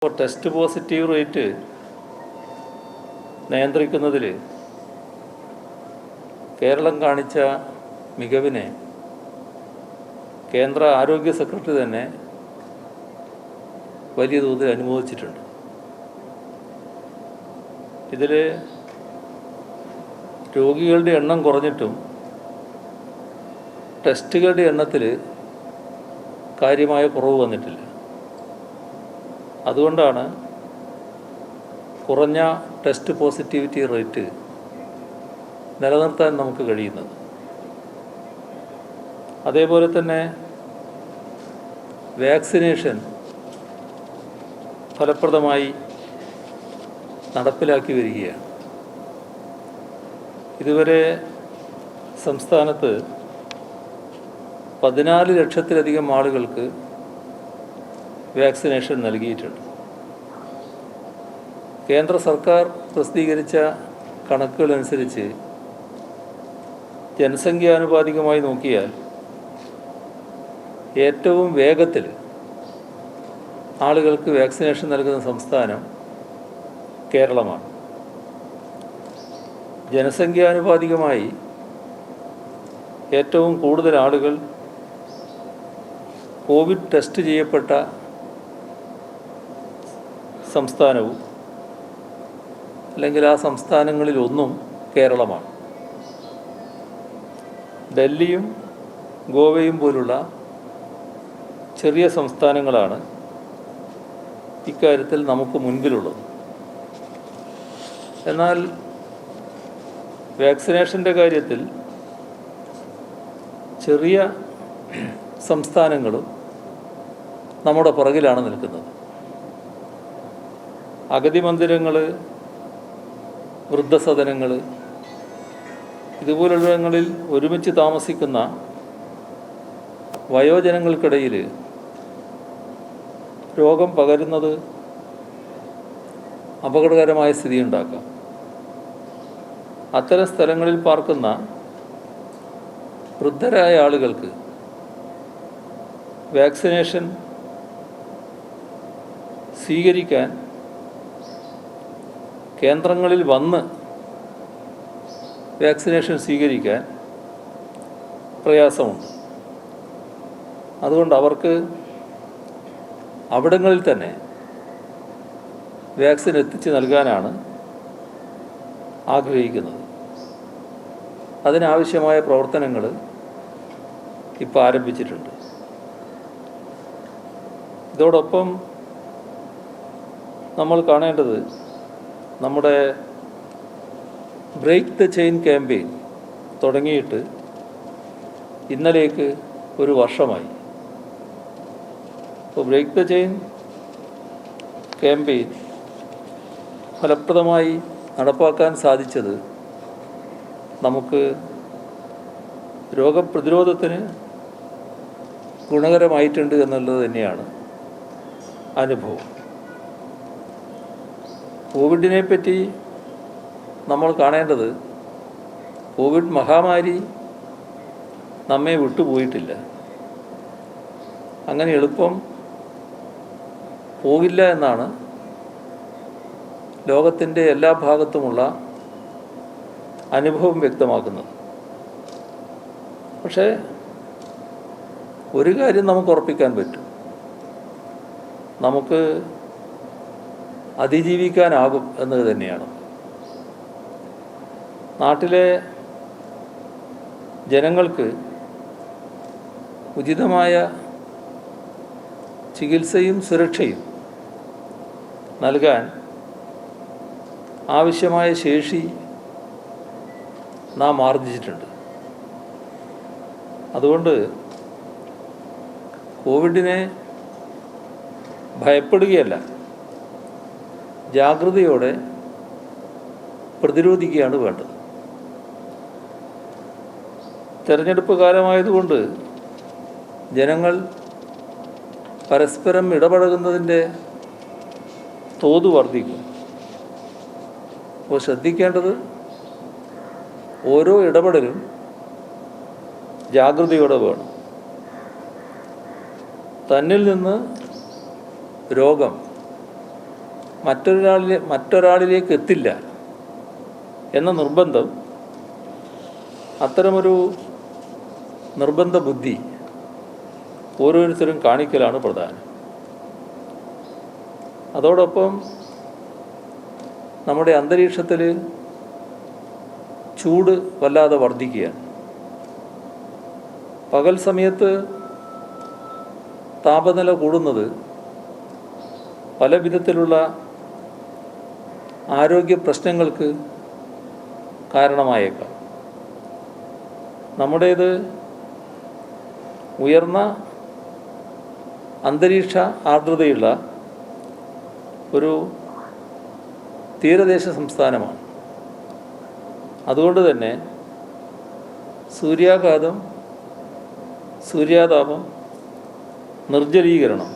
ഇപ്പോൾ test positive rate നിയന്ത്രിക്കുന്നതിൽ കേരളം കാണിച്ച മികവിനെ കേന്ദ്ര ആരോഗ്യ സെക്രട്ടറി തന്നെ വലിയ തോതിൽ അനുമോദിച്ചിട്ടുണ്ട്. ഇതിൽ രോഗികളുടെ എണ്ണം കുറഞ്ഞിട്ടും ടെസ്റ്റുകളുടെ എണ്ണത്തിൽ കാര്യമായ കുറവ് വന്നിട്ടില്ല. അതുകൊണ്ടാണ് കുറഞ്ഞ ടെസ്റ്റ് പോസിറ്റിവിറ്റി റേറ്റ് നിലനിർത്താൻ നമുക്ക് കഴിയുന്നത്. അതേപോലെ തന്നെ വാക്സിനേഷൻ ഫലപ്രദമായി നടപ്പിലാക്കി വരികയാണ്. ഇതുവരെ സംസ്ഥാനത്ത് 14 ലക്ഷത്തിലധികം ആളുകൾക്ക് വാക്സിനേഷൻ നൽകിയിട്ടുണ്ട്. കേന്ദ്ര സർക്കാർ പ്രസിദ്ധീകരിച്ച കണക്കുകളനുസരിച്ച് ജനസംഖ്യാനുപാതികമായി നോക്കിയാൽ ഏറ്റവും വേഗത്തിൽ ആളുകൾക്ക് വാക്സിനേഷൻ നൽകുന്ന സംസ്ഥാനം കേരളമാണ്. ജനസംഖ്യാനുപാതികമായി ഏറ്റവും കൂടുതൽ ആളുകൾ കോവിഡ് ടെസ്റ്റ് ചെയ്യപ്പെട്ട സംസ്ഥാനവും അല്ലെങ്കിൽ ആ സംസ്ഥാനങ്ങളിലൊന്നും കേരളമാണ്. ഡൽഹിയും ഗോവയും പോലുള്ള ചെറിയ സംസ്ഥാനങ്ങളാണ് ഇക്കാര്യത്തിൽ നമുക്ക് മുൻപിലുള്ളത്. എന്നാൽ വാക്സിനേഷൻ്റെ കാര്യത്തിൽ ചെറിയ സംസ്ഥാനങ്ങളും നമ്മുടെ പുറകിലാണ് നിൽക്കുന്നത്. അഗതി മന്ദിരങ്ങൾ, വൃദ്ധസദനങ്ങൾ, ഇതുപോലുള്ളങ്ങളിൽ ഒരുമിച്ച് താമസിക്കുന്ന വയോജനങ്ങൾക്കിടയിൽ രോഗം പകരുന്നത് അപകടകരമായ സ്ഥിതിയുണ്ടാക്കാം. അത്തരം സ്ഥലങ്ങളിൽ പാർക്കുന്ന വൃദ്ധരായ ആളുകൾക്ക് വാക്സിനേഷൻ സ്വീകരിക്കാൻ കേന്ദ്രങ്ങളിൽ വന്ന് വാക്സിനേഷൻ സ്വീകരിക്കാൻ പ്രയാസമുണ്ട്. അതുകൊണ്ട് അവർക്ക് അവിടങ്ങളിൽ തന്നെ വാക്സിൻ എത്തിച്ച് നൽകാനാണ് ആഗ്രഹിക്കുന്നത്. അതിനാവശ്യമായ പ്രവർത്തനങ്ങൾ ഇപ്പോൾ ആരംഭിച്ചിട്ടുണ്ട്. ഇതോടൊപ്പം നമ്മൾ കാണേണ്ടത് നമ്മുടെ ബ്രേക്ക് ദ ചെയിൻ ക്യാമ്പയിൻ തുടങ്ങിയിട്ട് ഇന്നലേക്ക് ഒരു വർഷമായി. അപ്പോൾ ബ്രേക്ക് ദ ചെയിൻ ക്യാമ്പയിൻ ഫലപ്രദമായി നടപ്പാക്കാൻ സാധിച്ചത് നമുക്ക് രോഗപ്രതിരോധത്തിന് ഗുണകരമായിട്ടുണ്ട് എന്നുള്ളത് തന്നെയാണ് അനുഭവം. കോവിഡിനെ പറ്റി നമ്മൾ കാണേണ്ടത് കോവിഡ് മഹാമാരി നമ്മെ വിട്ടുപോയിട്ടില്ല. അങ്ങനെ എളുപ്പം പോകില്ല എന്നാണ് ലോകത്തിൻ്റെ എല്ലാ ഭാഗത്തുമുള്ള അനുഭവം വ്യക്തമാക്കുന്നത്. പക്ഷേ ഒരു കാര്യം നമുക്ക് ഉറപ്പിക്കാൻ പറ്റും, നമുക്ക് അതിജീവിക്കാനാകും എന്നത് തന്നെയാണ്. നാട്ടിലെ ജനങ്ങൾക്ക് ഉചിതമായ ചികിത്സയും സുരക്ഷയും നൽകാൻ ആവശ്യമായ ശേഷി നാം ആർജിച്ചിട്ടുണ്ട്. അതുകൊണ്ട് കോവിഡിനെ ഭയപ്പെടുകയല്ല, ജാഗ്രതയോടെ പ്രതിരോധിക്കുകയാണ് വേണ്ടത്. തെരഞ്ഞെടുപ്പ് കാലമായതുകൊണ്ട് ജനങ്ങൾ പരസ്പരം ഇടപഴകുന്നതിൻ്റെ തോത് വർദ്ധിക്കും. അപ്പോൾ ശ്രദ്ധിക്കേണ്ടത് ഓരോ ഇടപെടലും ജാഗ്രതയോടെ വേണം. തന്നിൽ നിന്ന് രോഗം മറ്റൊരാളിലേക്ക് എത്തില്ല എന്ന നിർബന്ധം, അത്തരമൊരു നിർബന്ധ ബുദ്ധി ഓരോരുത്തരും കാണിക്കലാണ് പ്രധാനം. അതോടൊപ്പം നമ്മുടെ അന്തരീക്ഷത്തിൽ ചൂട് വല്ലാതെ വർദ്ധിക്കുകയാണ്. പകൽ സമയത്ത് താപനില കൂടുന്നത് പല വിധത്തിലുള്ള ആരോഗ്യ പ്രശ്നങ്ങൾക്ക് കാരണമായേക്കാം. നമ്മുടേത് ഉയർന്ന അന്തരീക്ഷ ആർദ്രതയുള്ള ഒരു തീരദേശ സംസ്ഥാനമാണ്. അതുകൊണ്ട് തന്നെ സൂര്യാഘാതം, സൂര്യാതാപം, നിർജ്ജലീകരണം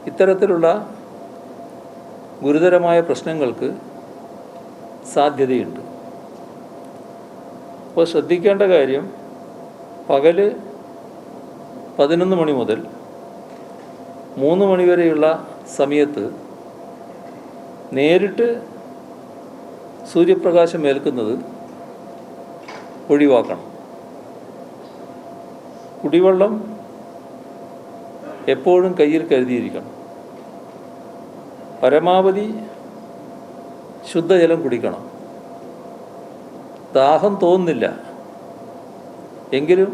ഇത്തരത്തിലുള്ള ഗുരുതരമായ പ്രശ്നങ്ങൾക്ക് സാധ്യതയുണ്ട്. അപ്പോൾ ശ്രദ്ധിക്കേണ്ട കാര്യം, പകൽ 11 മണി മുതൽ 3 മണി വരെയുള്ള സമയത്ത് നേരിട്ട് സൂര്യപ്രകാശം ഏൽക്കുന്നത് ഒഴിവാക്കണം. കുടിവെള്ളം എപ്പോഴും കയ്യിൽ കരുതിയിരിക്കണം. പരമാവധി ശുദ്ധജലം കുടിക്കണം. ദാഹം തോന്നുന്നില്ല എങ്കിലും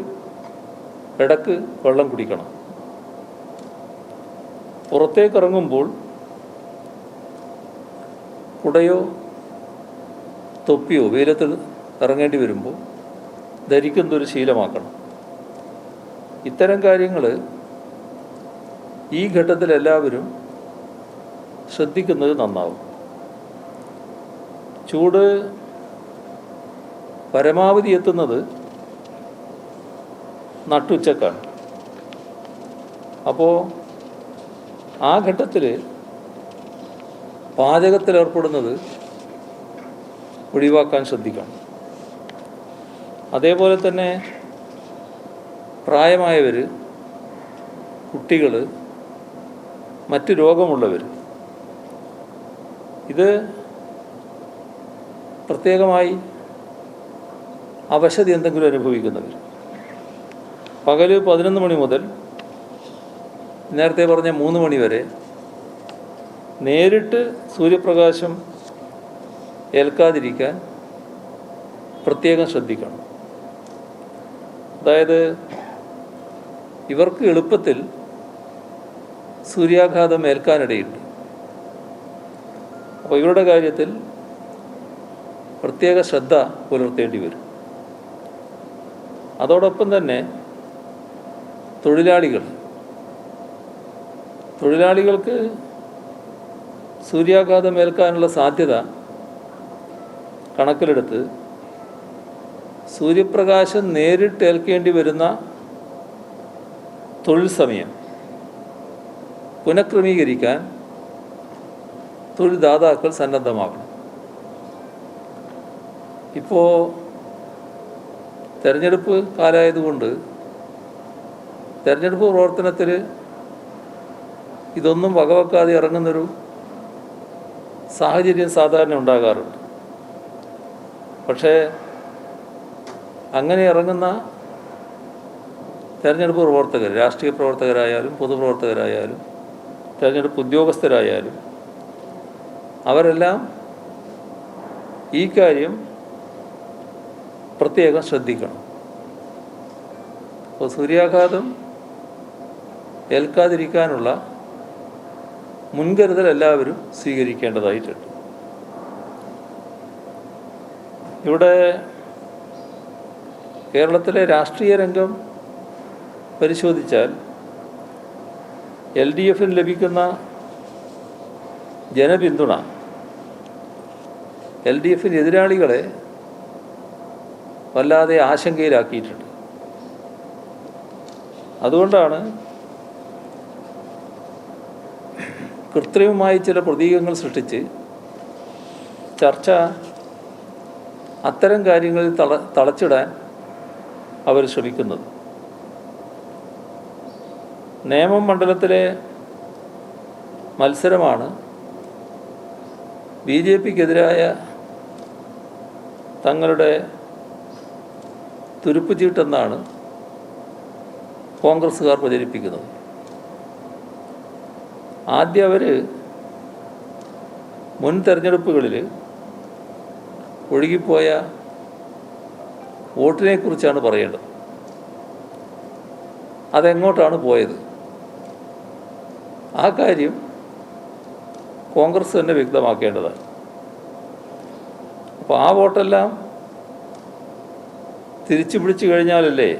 ഇടയ്ക്ക് വെള്ളം കുടിക്കണം. പുറത്തേക്കിറങ്ങുമ്പോൾ കുടയോ തൊപ്പിയോ വെയിലത്ത് ഇറങ്ങേണ്ടി വരുമ്പോൾ ധരിക്കുന്നതൊരു ശീലമാക്കണം. ഇത്തരം കാര്യങ്ങൾ ഈ ഘട്ടത്തിൽ എല്ലാവരും ശ്രദ്ധിക്കുന്നത് നന്നാവും. ചൂട് പരമാവധി എത്തുന്നത് നട്ടുച്ചക്കാണ്. അപ്പോൾ ആ ഘട്ടത്തിൽ പാചകത്തിലേർപ്പെടുന്നത് ഒഴിവാക്കാൻ ശ്രദ്ധിക്കണം. അതേപോലെ തന്നെ പ്രായമായവർ, കുട്ടികൾ, മറ്റ് രോഗമുള്ളവർ, ഇത് പ്രത്യേകമായി അവശത എന്തെങ്കിലും അനുഭവിക്കുന്നവർ, പകൽ 11 മണി മുതൽ നേരത്തെ പറഞ്ഞ 3 മണി വരെ നേരിട്ട് സൂര്യപ്രകാശം ഏൽക്കാതിരിക്കാൻ പ്രത്യേകം ശ്രദ്ധിക്കണം. അതായത് ഇവർക്ക് എളുപ്പത്തിൽ സൂര്യാഘാതം ഏൽക്കാനിടയുണ്ട്. അപ്പോൾ ഇവരുടെ കാര്യത്തിൽ പ്രത്യേക ശ്രദ്ധ പുലർത്തേണ്ടി വരും. അതോടൊപ്പം തന്നെ തൊഴിലാളികൾക്ക് സൂര്യാഘാതം ഏൽക്കാനുള്ള സാധ്യത കണക്കിലെടുത്ത് സൂര്യപ്രകാശം നേരിട്ട് ഏൽക്കേണ്ടി വരുന്ന തൊഴിൽ സമയം പുനഃക്രമീകരിക്കാൻ തൊഴിൽദാതാക്കൾ സന്നദ്ധമാക്കണം. ഇപ്പോൾ തെരഞ്ഞെടുപ്പ് കാലമായതുകൊണ്ട് തെരഞ്ഞെടുപ്പ് പ്രവർത്തനത്തിൽ ഇതൊന്നും വകവെക്കാതെ ഇറങ്ങുന്നൊരു സാഹചര്യം സാധാരണ ഉണ്ടാകാറുണ്ട്. പക്ഷേ അങ്ങനെ ഇറങ്ങുന്ന തെരഞ്ഞെടുപ്പ് പ്രവർത്തകർ, രാഷ്ട്രീയ പ്രവർത്തകരായാലും പൊതുപ്രവർത്തകരായാലും തെരഞ്ഞെടുപ്പ് ഉദ്യോഗസ്ഥരായാലും അവരെല്ലാം ഈ കാര്യം പ്രത്യേകം ശ്രദ്ധിക്കണം. അപ്പോൾ സൂര്യാഘാതം ഏൽക്കാതിരിക്കാനുള്ള മുൻകരുതൽ എല്ലാവരും സ്വീകരിക്കേണ്ടതായിട്ടുണ്ട്. ഇവിടെ കേരളത്തിലെ രാഷ്ട്രീയ രംഗം പരിശോധിച്ചാൽ LDFന് ലഭിക്കുന്ന ജനപിന്തുണ LDFന് എതിരാളികളെ വല്ലാതെ ആശങ്കയിലാക്കിയിട്ടുണ്ട്. അതുകൊണ്ടാണ് കൃത്രിമമായി ചില പ്രതീകങ്ങൾ സൃഷ്ടിച്ച് ചർച്ച അത്തരം കാര്യങ്ങളിൽ തളച്ചിടാൻ അവർ ശ്രമിക്കുന്നത്. നേമം മണ്ഡലത്തിലെ മത്സരമാണ് ബി ജെ പിക്കെതിരായ തങ്ങളുടെ തുരുപ്പുചീട്ടെന്നാണ് കോൺഗ്രസ്സുകാർ പ്രചരിപ്പിക്കുന്നത്. ആദ്യം അവർ മുൻ തെരഞ്ഞെടുപ്പുകളിൽ ഒഴുകിപ്പോയ വോട്ടിനെക്കുറിച്ചാണ് പറയേണ്ടത്. അതെങ്ങോട്ടാണ് പോയത്? ആ കാര്യം കോൺഗ്രസ് തന്നെ വ്യക്തമാക്കേണ്ടതാണ്. അപ്പോൾ ആ വോട്ടെല്ലാം തിരിച്ചു പിടിച്ചു കഴിഞ്ഞാലല്ലേ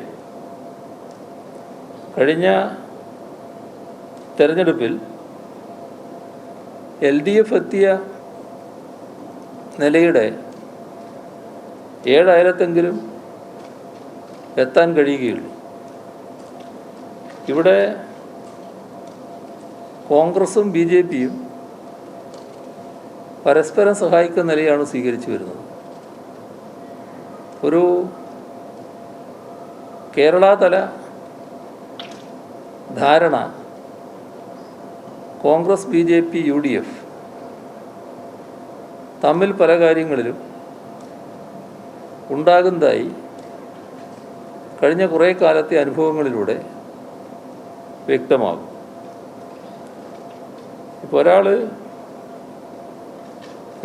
കഴിഞ്ഞ തെരഞ്ഞെടുപ്പിൽ LDF എത്തിയ നിലയുടെ 7,000-എങ്കിലും എത്താൻ കഴിയുകയുള്ളൂ. ഇവിടെ കോൺഗ്രസും ബി ജെ പിയും പരസ്പരം സഹായിക്കുന്ന നിലയാണ് സ്വീകരിച്ചു വരുന്നത്. ഒരു കേരളതല ധാരണ Congress, B J P, UDF തമ്മിൽ പല കാര്യങ്ങളിലും ഉണ്ടാകുന്നതായി കഴിഞ്ഞ കുറേ കാലത്തെ അനുഭവങ്ങളിലൂടെ വ്യക്തമാകും. ഇപ്പോൾ ഒരാൾ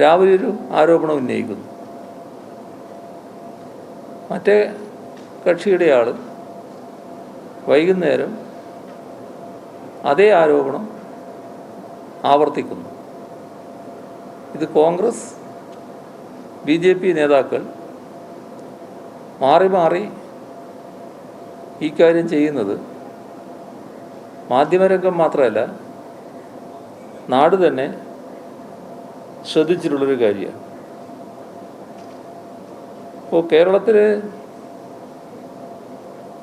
രാവിലെ ഒരു ആരോപണം ഉന്നയിക്കുന്നു, മറ്റേ കക്ഷിയുടെ ആൾ വൈകുന്നേരം അതേ ആരോപണം ആവർത്തിക്കുന്നു. ഇത് കോൺഗ്രസ്, ബി ജെ പി നേതാക്കൾ മാറി മാറി ഈ കാര്യം ചെയ്യുന്നത് മാധ്യമരംഗം മാത്രമല്ല, നാട് തന്നെ ശ്രദ്ധിച്ചിട്ടുള്ളൊരു കാര്യമാണ്. ഇപ്പോൾ കേരളത്തിൽ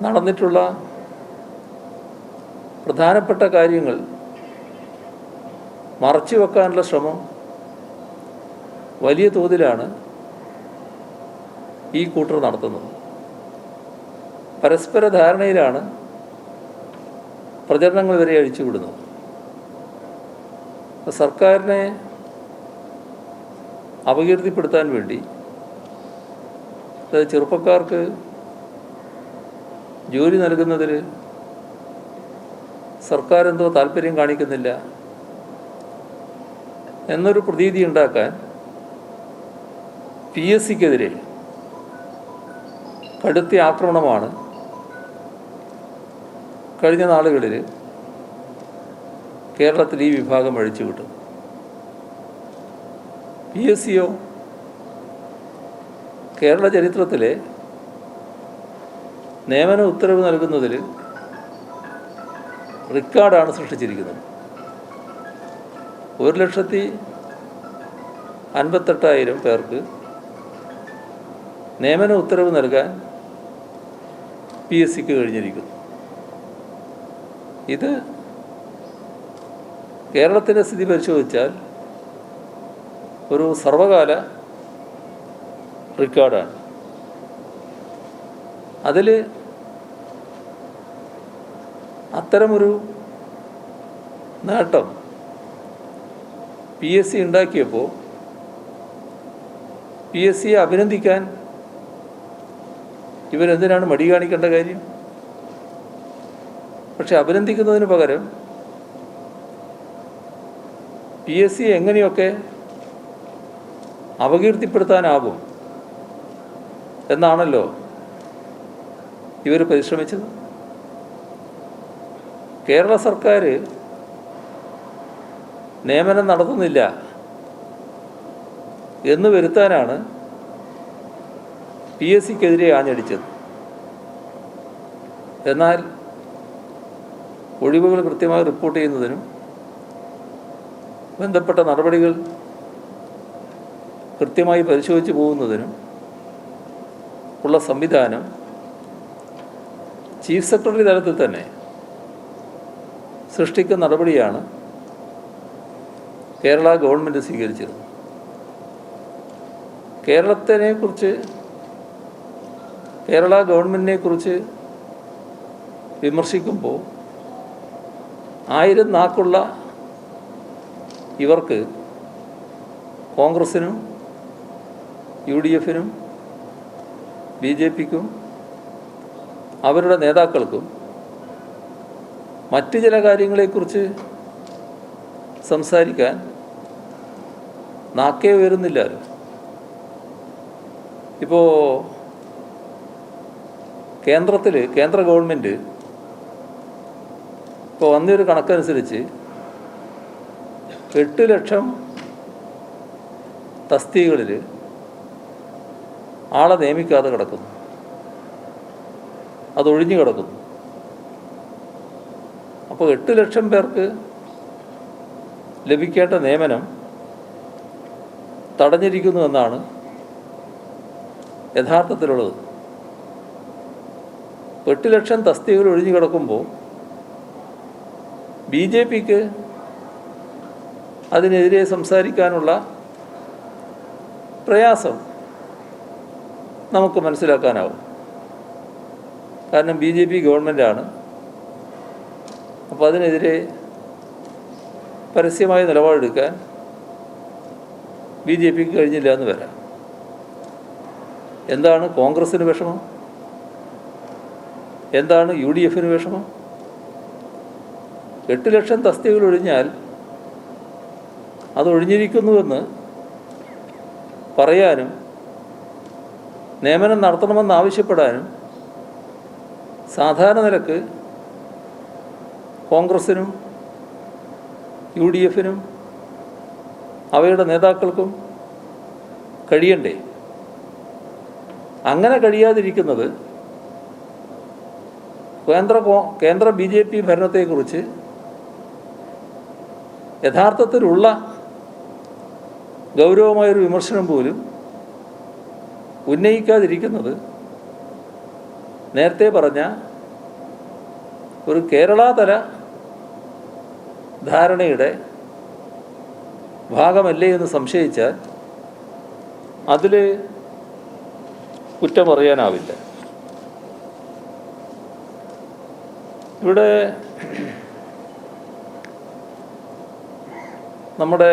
നടന്നിട്ടുള്ള പ്രധാനപ്പെട്ട കാര്യങ്ങൾ മറച്ചു വെക്കാനുള്ള ശ്രമം വലിയ തോതിലാണ് ഈ കൂട്ടർ നടത്തുന്നത്. പരസ്പര ധാരണയിലാണ് പ്രചരണങ്ങൾ വരെ അഴിച്ചുവിടുന്നത്. സർക്കാരിനെ അപകീർത്തിപ്പെടുത്താൻ വേണ്ടി, അതായത് ചെറുപ്പക്കാർക്ക് ജോലി നൽകുന്നതിൽ സർക്കാർ എന്തോ താല്പര്യം കാണിക്കുന്നില്ല എന്നൊരു പ്രതീതി ഉണ്ടാക്കാൻ PSCക്കെതിരെ കടുത്ത ആക്രമണമാണ് കഴിഞ്ഞ നാളുകളിൽ കേരളത്തിൽ ഈ വിഭാഗം അഴിച്ചുവിട്ടു. PSCയോ കേരള ചരിത്രത്തിലെ നിയമന ഉത്തരവ് നൽകുന്നതിൽ റെക്കോർഡാണ് സൃഷ്ടിച്ചിരിക്കുന്നത്. 1,58,000 പേർക്ക് നിയമന ഉത്തരവ് നൽകാൻ PSCക്ക് കഴിഞ്ഞിരിക്കുന്നു. ഇത് കേരളത്തിൻ്റെ സ്ഥിതി പരിശോധിച്ചാൽ ഒരു സർവകാല റെക്കോർഡാണ്. അതിൽ അത്തരമൊരു നേട്ടം PSC ഉണ്ടാക്കിയപ്പോൾ PSCയെ അഭിനന്ദിക്കാൻ ഇവരെന്തിനാണ് മടി കാണിക്കേണ്ട കാര്യം? പക്ഷെ അഭിനന്ദിക്കുന്നതിന് പകരം PSCയെ എങ്ങനെയൊക്കെ അപകീർത്തിപ്പെടുത്താനാകും എന്നാണല്ലോ ഇവർ പരിശ്രമിച്ചത്. കേരള സർക്കാർ നിയമനം നടത്തുന്നില്ല എന്ന് വരുത്താനാണ് PSCക്കെതിരെ ആഞ്ഞടിച്ചത്. എന്നാൽ ഒഴിവുകൾ കൃത്യമായി റിപ്പോർട്ട് ചെയ്യുന്നതിനും ബന്ധപ്പെട്ട നടപടികൾ കൃത്യമായി പരിശോധിച്ച് പോകുന്നതിനും ഉള്ള സംവിധാനം ചീഫ് സെക്രട്ടറി തലത്തിൽ തന്നെ സൃഷ്ടിക്കുന്ന നടപടിയാണ് കേരള ഗവൺമെൻറ് സ്വീകരിച്ചത്. കേരള ഗവൺമെൻറ്റിനെക്കുറിച്ച് വിമർശിക്കുമ്പോൾ 1000 നാക്കുള്ള ഇവർക്ക് കോൺഗ്രസിനും UDF-നും BJP-ക്കും അവരുടെ നേതാക്കൾക്കും മറ്റ് ചില കാര്യങ്ങളെക്കുറിച്ച് സംസാരിക്കാൻ നാക്കേ വരുന്നില്ലല്ലോ. ഇപ്പോൾ കേന്ദ്ര ഗവൺമെൻറ് ഇപ്പോൾ വന്നൊരു കണക്കനുസരിച്ച് 8 ലക്ഷം തസ്തികകളിൽ ആളെ നിയമിക്കാതെ കിടക്കുന്നു, അതൊഴിഞ്ഞു കിടക്കുന്നു. അപ്പോൾ 8 ലക്ഷം പേർക്ക് ലഭിക്കേണ്ട നിയമനം തടഞ്ഞിരിക്കുന്നു എന്നാണ് യഥാർത്ഥത്തിലുള്ളത്. 8 ലക്ഷം തസ്തികകൾ ഒഴിഞ്ഞു കിടക്കുമ്പോൾ BJP-ക്ക് അതിനെതിരെ സംസാരിക്കാനുള്ള പ്രയാസം നമുക്ക് മനസ്സിലാക്കാനാവും. കാരണം BJP ഗവൺമെൻറ്റാണ്. അപ്പോൾ അതിനെതിരെ പരസ്യമായ നിലപാടെടുക്കാൻ BJP-ക്ക് കഴിഞ്ഞില്ല എന്ന് വരാം. എന്താണ് കോൺഗ്രസ്സിന് വിഷമം? എന്താണ് UDF-ന് വിഷമം? 8 ലക്ഷം തസ്തികകൾ ഒഴിഞ്ഞാൽ അതൊഴിഞ്ഞിരിക്കുന്നുവെന്ന് പറയാനും നിയമനം നടത്തണമെന്നാവശ്യപ്പെടാനും സാധാരണ നിലക്ക് കോൺഗ്രസ്സിനും UDF-നും അവയുടെ നേതാക്കൾക്കും കഴിയണ്ടേ? അങ്ങനെ കഴിയാതിരിക്കുന്നത് കേന്ദ്ര BJP ഭരണത്തെക്കുറിച്ച് യഥാർത്ഥത്തിലുള്ള ഗൗരവമായൊരു വിമർശനം പോലും ഉന്നയിക്കാതിരിക്കുന്നത് നേരത്തെ പറഞ്ഞ ഒരു കേരളതല ധാരണയുടെ ഭാഗമല്ലേ എന്ന് സംശയിച്ചാൽ അതിൽ കുറ്റം പറയാനാവില്ല. ഇവിടെ നമ്മുടെ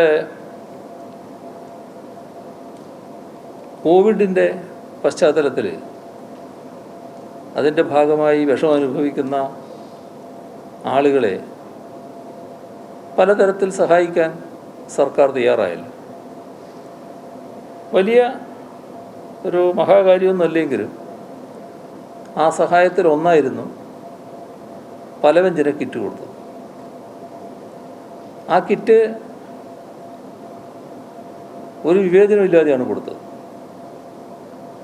കോവിഡിൻ്റെ പശ്ചാത്തലത്തിൽ അതിൻ്റെ ഭാഗമായി വിഷമം അനുഭവിക്കുന്ന ആളുകളെ പലതരത്തിൽ സഹായിക്കാൻ സർക്കാർ തയ്യാറായല്ലോ. വലിയ ഒരു മഹാകാര്യമൊന്നുമല്ലെങ്കിലും ആ സഹായത്തിൽ ഒന്നായിരുന്നു പലവ്യഞ്ജന കിറ്റ് കൊടുത്തത്. ആ കിറ്റ് ഒരു വിവേചനമില്ലാതെയാണ് കൊടുത്തത്.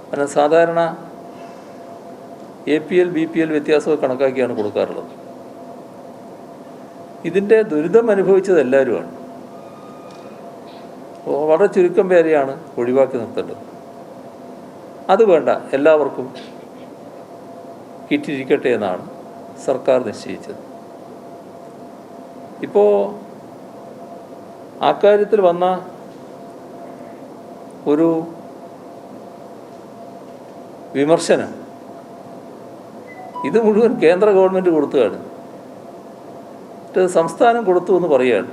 കാരണം സാധാരണ APL BPL വ്യത്യാസമൊക്കെ കണക്കാക്കിയാണ് കൊടുക്കാറുള്ളത്. ഇതിൻ്റെ ദുരിതം അനുഭവിച്ചത് എല്ലാവരുമാണ്. വളരെ ചുരുക്കം പേരെയാണ് ഒഴിവാക്കി നിർത്തേണ്ടത്. അത് വേണ്ട, എല്ലാവർക്കും കിറ്റിരിക്കട്ടെ എന്നാണ് സർക്കാർ നിശ്ചയിച്ചത്. ഇപ്പോൾ അക്കാര്യത്തിൽ വന്ന ഒരു വിമർശനം ഇത് മുഴുവൻ കേന്ദ്ര ഗവൺമെൻറ് കൊടുത്തതാണ്, സംസ്ഥാനം കൊടുത്തു എന്ന് പറയുകയാണ്.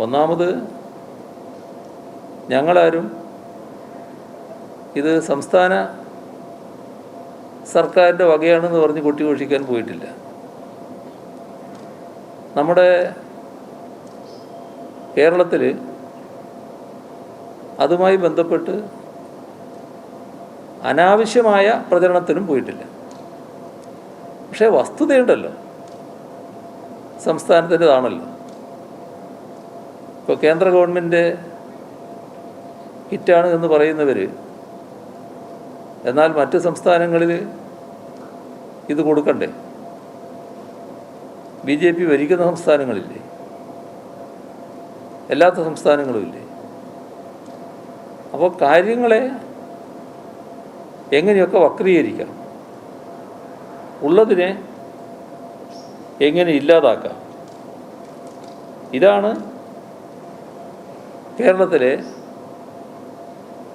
ഒന്നാമത് ഞങ്ങളാരും ഇത് സംസ്ഥാന സർക്കാരിൻ്റെ വകയാണെന്ന് പറഞ്ഞ് കൊട്ടിഘോഷിക്കാൻ പോയിട്ടില്ല. നമ്മുടെ കേരളത്തിൽ അതുമായി ബന്ധപ്പെട്ട് അനാവശ്യമായ പ്രചരണത്തിനും പോയിട്ടില്ല. പക്ഷേ വസ്തുതയുണ്ടല്ലോ, സംസ്ഥാനത്തിൻ്റെതാണല്ലോ. ഇപ്പോൾ കേന്ദ്ര ഗവൺമെൻറ് കിറ്റാണ് എന്ന് പറയുന്നവർ എന്നാൽ മറ്റ് സംസ്ഥാനങ്ങളിൽ ഇത് കൊടുക്കണ്ടേ? BJP ഭരിക്കുന്ന സംസ്ഥാനങ്ങളില്ലേ? എല്ലാത്ത സംസ്ഥാനങ്ങളുമില്ലേ? അപ്പോൾ കാര്യങ്ങളെ എങ്ങനെയൊക്കെ വക്രീകരിക്കാം, ഉള്ളതിനെ എങ്ങനെ ഇല്ലാതാക്കാം, ഇതാണ് കേരളത്തിലെ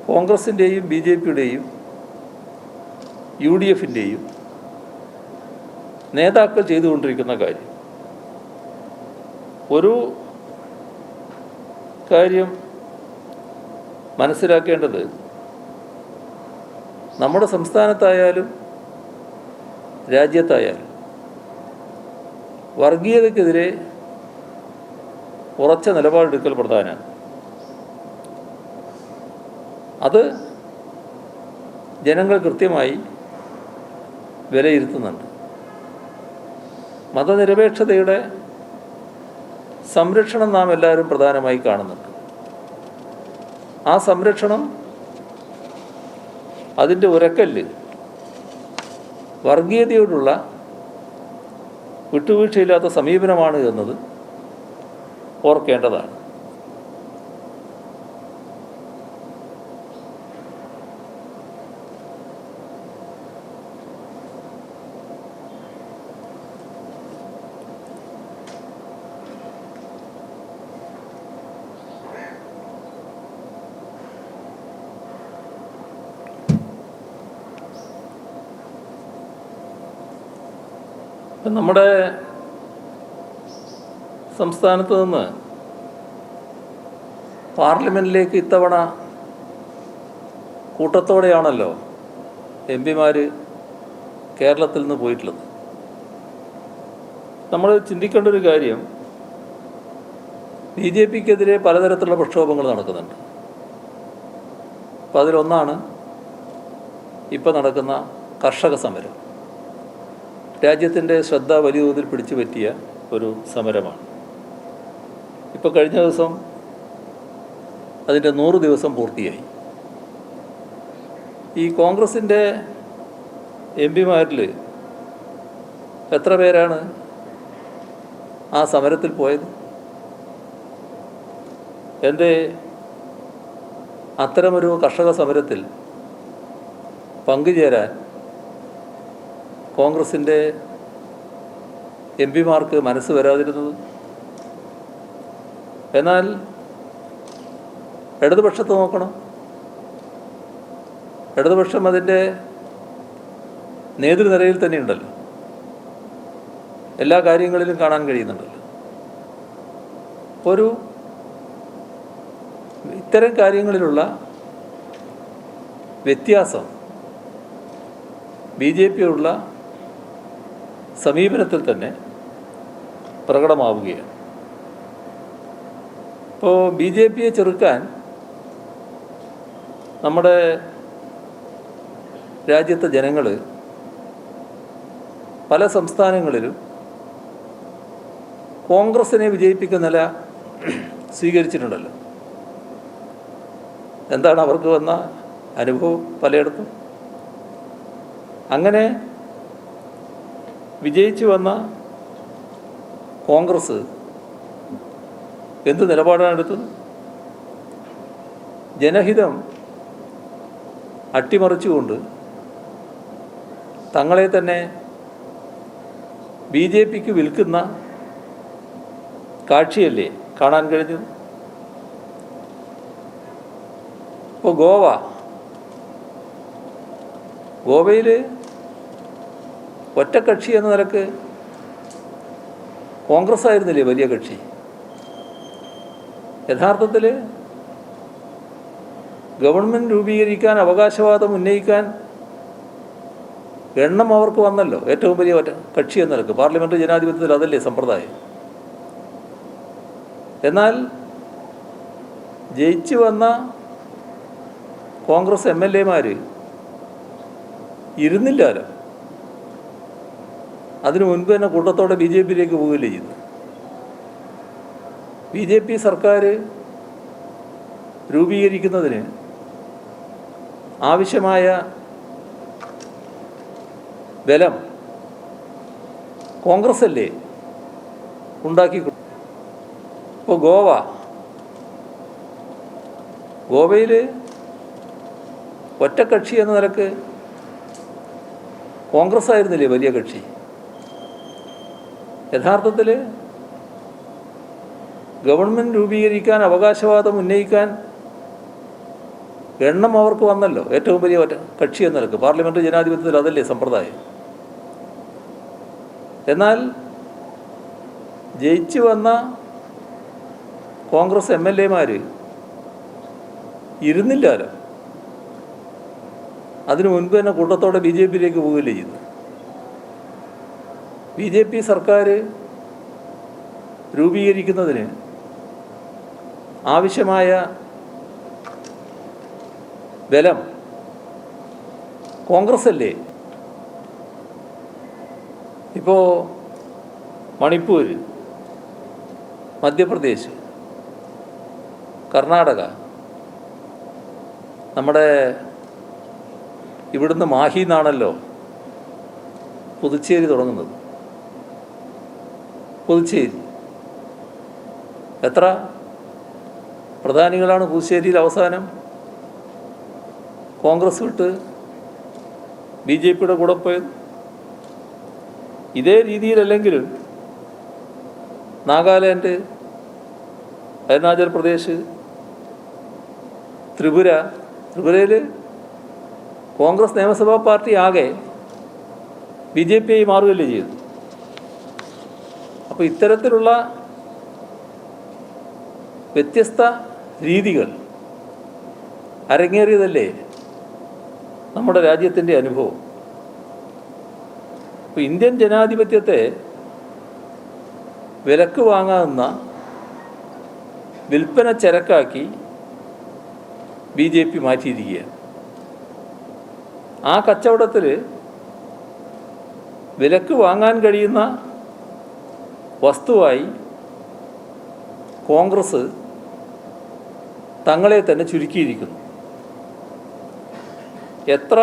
കോൺഗ്രസിൻ്റെയും BJP-യുടെയും UDF-ൻ്റെയും നേതാക്കൾ ചെയ്തുകൊണ്ടിരിക്കുന്ന കാര്യം. ഒരു അക്കാര്യം മനസ്സിലാക്കേണ്ടത് നമ്മുടെ സംസ്ഥാനത്തായാലും രാജ്യത്തായാലും വർഗീയതയ്ക്കെതിരെ ഉറച്ച നിലപാടെടുക്കൽ പ്രധാനമാണ്. അത് ജനങ്ങൾ കൃത്യമായി വിലയിരുത്തുന്നുണ്ട്. മതനിരപേക്ഷതയുടെ സംരക്ഷണം നാം എല്ലാവരും പ്രധാനമായി കാണുന്നുണ്ട്. ആ സംരക്ഷണം, അതിൻ്റെ ഉരക്കല്ല് വർഗീയതയോടുള്ള വിട്ടുവീഴ്ചയില്ലാത്ത സമീപനമാണ് എന്നത് ഓർക്കേണ്ടതാണ്. നമ്മുടെ സംസ്ഥാനത്ത് നിന്ന് പാർലമെൻറ്റിലേക്ക് ഇത്തവണ കൂട്ടത്തോടെയാണല്ലോ എം.പിമാർ കേരളത്തിൽ നിന്ന് പോയിട്ടുള്ളത്. നമ്മൾ ചിന്തിക്കേണ്ട ഒരു കാര്യം, BJP-ക്കെതിരെ പലതരത്തിലുള്ള പ്രക്ഷോഭങ്ങൾ നടക്കുന്നുണ്ട്. അപ്പോൾ അതിലൊന്നാണ് ഇപ്പോൾ നടക്കുന്ന കർഷക സമരം. രാജ്യത്തിൻ്റെ ശ്രദ്ധ വലിയ തോതിൽ പിടിച്ചു പറ്റിയ ഒരു സമരമാണ്. ഇപ്പോൾ കഴിഞ്ഞ ദിവസം അതിൻ്റെ 100 ദിവസം പൂർത്തിയായി. ഈ കോൺഗ്രസിൻ്റെ എം.പിമാരിൽ എത്ര പേരാണ് ആ സമരത്തിൽ പോയത്? എൻ്റെ അത്തരമൊരു കർഷക സമരത്തിൽ പങ്കുചേരാൻ കോൺഗ്രസിൻ്റെ എം.പിമാർക്ക് മനസ്സ് വരാതിരുന്നത്? എന്നാൽ ഇടതുപക്ഷത്ത് നോക്കണം. ഇടതുപക്ഷം അതിൻ്റെ നേതൃനിരയിൽ തന്നെ ഉണ്ടല്ലോ, എല്ലാ കാര്യങ്ങളിലും കാണാൻ കഴിയുന്നുണ്ടല്ലോ. ഒരു ഇത്തരം കാര്യങ്ങളിലുള്ള വ്യത്യാസം BJP-യോടുള്ള സമീപനത്തിൽ തന്നെ പ്രകടമാവുകയാണ്. ഇപ്പോൾ BJP-യെ ചെറുക്കാൻ നമ്മുടെ രാജ്യത്തെ ജനങ്ങൾ പല സംസ്ഥാനങ്ങളിലും കോൺഗ്രസിനെ വിജയിപ്പിക്കുന്ന നില സ്വീകരിച്ചിട്ടുണ്ടല്ലോ. എന്താണ് അവർക്ക് വന്ന അനുഭവം? പലയിടത്തും അങ്ങനെ വിജയിച്ചു വന്ന കോൺഗ്രസ് എന്ത് നിലപാടാണ് എടുത്തത്? ജനഹിതം അട്ടിമറിച്ചുകൊണ്ട് തങ്ങളെ തന്നെ BJP-ക്ക് വിൽക്കുന്ന കാഴ്ചയല്ലേ കാണാൻ കഴിഞ്ഞത്? ഇപ്പോൾ ഗോവയിൽ ഒറ്റക്കക്ഷി എന്ന നിലക്ക് കോൺഗ്രസ് ആയിരുന്നില്ലേ വലിയ കക്ഷി? യഥാർത്ഥത്തിൽ ഗവൺമെൻറ് രൂപീകരിക്കാൻ അവകാശവാദം ഉന്നയിക്കാൻ എണ്ണം അവർക്ക് വന്നല്ലോ. ഏറ്റവും വലിയ കക്ഷി എന്ന നിലക്ക് പാർലമെൻ്ററി ജനാധിപത്യത്തിൽ അതല്ലേ സമ്പ്രദായം. എന്നാൽ ജയിച്ചു വന്ന കോൺഗ്രസ് MLA-മാർ ഇരുന്നില്ലല്ലോ. അതിനു മുൻപ് തന്നെ കൂട്ടത്തോടെ BJP-യിലേക്ക് പോവുകയല്ലേ ചെയ്തു. BJP സർക്കാർ രൂപീകരിക്കുന്നതിന് ആവശ്യമായ ബലം കോൺഗ്രസ് അല്ലേ ഉണ്ടാക്കി. ഇപ്പോൾ ഗോവയിൽ ഒറ്റക്കക്ഷി എന്ന നിലക്ക് കോൺഗ്രസ് ആയിരുന്നില്ലേ വലിയ കക്ഷി? യഥാർത്ഥത്തിൽ ഗവൺമെൻറ് രൂപീകരിക്കാൻ അവകാശവാദം ഉന്നയിക്കാൻ എണ്ണം അവർക്ക് വന്നല്ലോ. ഏറ്റവും വലിയ കക്ഷി എന്ന നിലക്ക് പാർലമെൻ്ററി ജനാധിപത്യത്തിൽ അതല്ലേ സമ്പ്രദായം. എന്നാൽ ജയിച്ചു വന്ന കോൺഗ്രസ് MLA-മാർ ഇരുന്നില്ലല്ലോ. അതിനു മുൻപ് തന്നെ കൂട്ടത്തോടെ BJP-യിലേക്ക് പോവുകയല്ലേ ചെയ്തു. BJP സർക്കാർ രൂപീകരിക്കുന്നതിന് ആവശ്യമായ ബലം കോൺഗ്രസ് അല്ലേ. ഇപ്പോൾ മണിപ്പൂർ, മധ്യപ്രദേശ്, കർണാടക, നമ്മുടെ ഇവിടുന്ന് മാഹിന്നാണല്ലോ പുതുച്ചേരി തുടങ്ങുന്നത്. പുതുച്ചേരി എത്ര പ്രധാനികളാണ് പുതുച്ചേരിയിൽ അവസാനം കോൺഗ്രസ് വിട്ട് BJP-യുടെ കൂടെ പോയത്? ഇതേ രീതിയിലല്ലെങ്കിലും നാഗാലാൻഡ്, അരുണാചൽ പ്രദേശ്, ത്രിപുരയിൽ കോൺഗ്രസ് നിയമസഭാ പാർട്ടി ആകെ BJP-യായി മാറുകയല്ലേ ചെയ്തു. അപ്പോൾ ഇത്തരത്തിലുള്ള വ്യത്യസ്ത രീതികൾ അരങ്ങേറിയതല്ലേ നമ്മുടെ രാജ്യത്തിൻ്റെ അനുഭവം. അപ്പോൾ ഇന്ത്യൻ ജനാധിപത്യത്തെ വിലക്ക് വാങ്ങാവുന്ന വിൽപ്പന ചരക്കാക്കി BJP മാറ്റിയിരിക്കുകയാണ്. ആ കച്ചവടത്തിൽ വിലക്ക് വാങ്ങാൻ കഴിയുന്ന വസ്തുവായി കോൺഗ്രസ് തങ്ങളെ തന്നെ ചുരുക്കിയിരിക്കുന്നു. എത്ര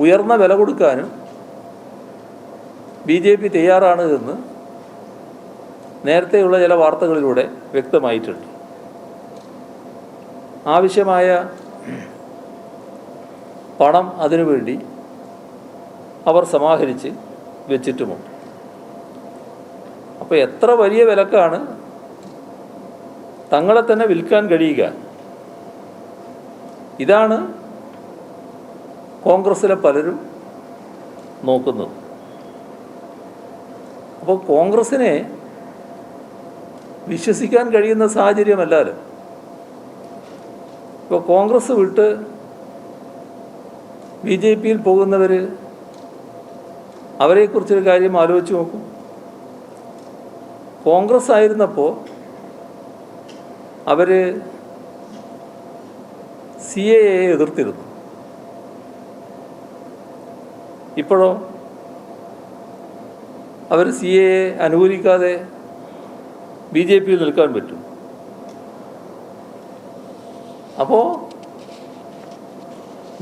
ഉയർന്ന വില കൊടുക്കാനും BJP തയ്യാറാണ് എന്ന് നേരത്തെയുള്ള ചില വാർത്തകളിലൂടെ വ്യക്തമായിട്ടുണ്ട്. ആവശ്യമായ പണം അതിനുവേണ്ടി അവർ സമാഹരിച്ച് വെച്ചിട്ടുമുണ്ട്. അപ്പോൾ എത്ര വലിയ വിലക്കാണ് തങ്ങളെ തന്നെ വിൽക്കാൻ കഴിയുക? ഇതാണ് കോൺഗ്രസ്സിലെ പലരും നോക്കുന്നത്. അപ്പോൾ കോൺഗ്രസ്സിനെ വിശ്വസിക്കാൻ കഴിയുന്ന സാഹചര്യമല്ലല്ലോ. ഇപ്പോൾ കോൺഗ്രസ് വിട്ട് BJP-യിൽ പോകുന്നവർ അവരെക്കുറിച്ചൊരു കാര്യം ആലോചിച്ച് നോക്കും. കോൺഗ്രസ് ആയിരുന്നപ്പോൾ അവർ CAA എതിർത്തിരുന്നു. ഇപ്പോഴോ അവർ CAA അനുകൂലിക്കാതെ BJP-യിൽ നിൽക്കാൻ പറ്റും. അപ്പോൾ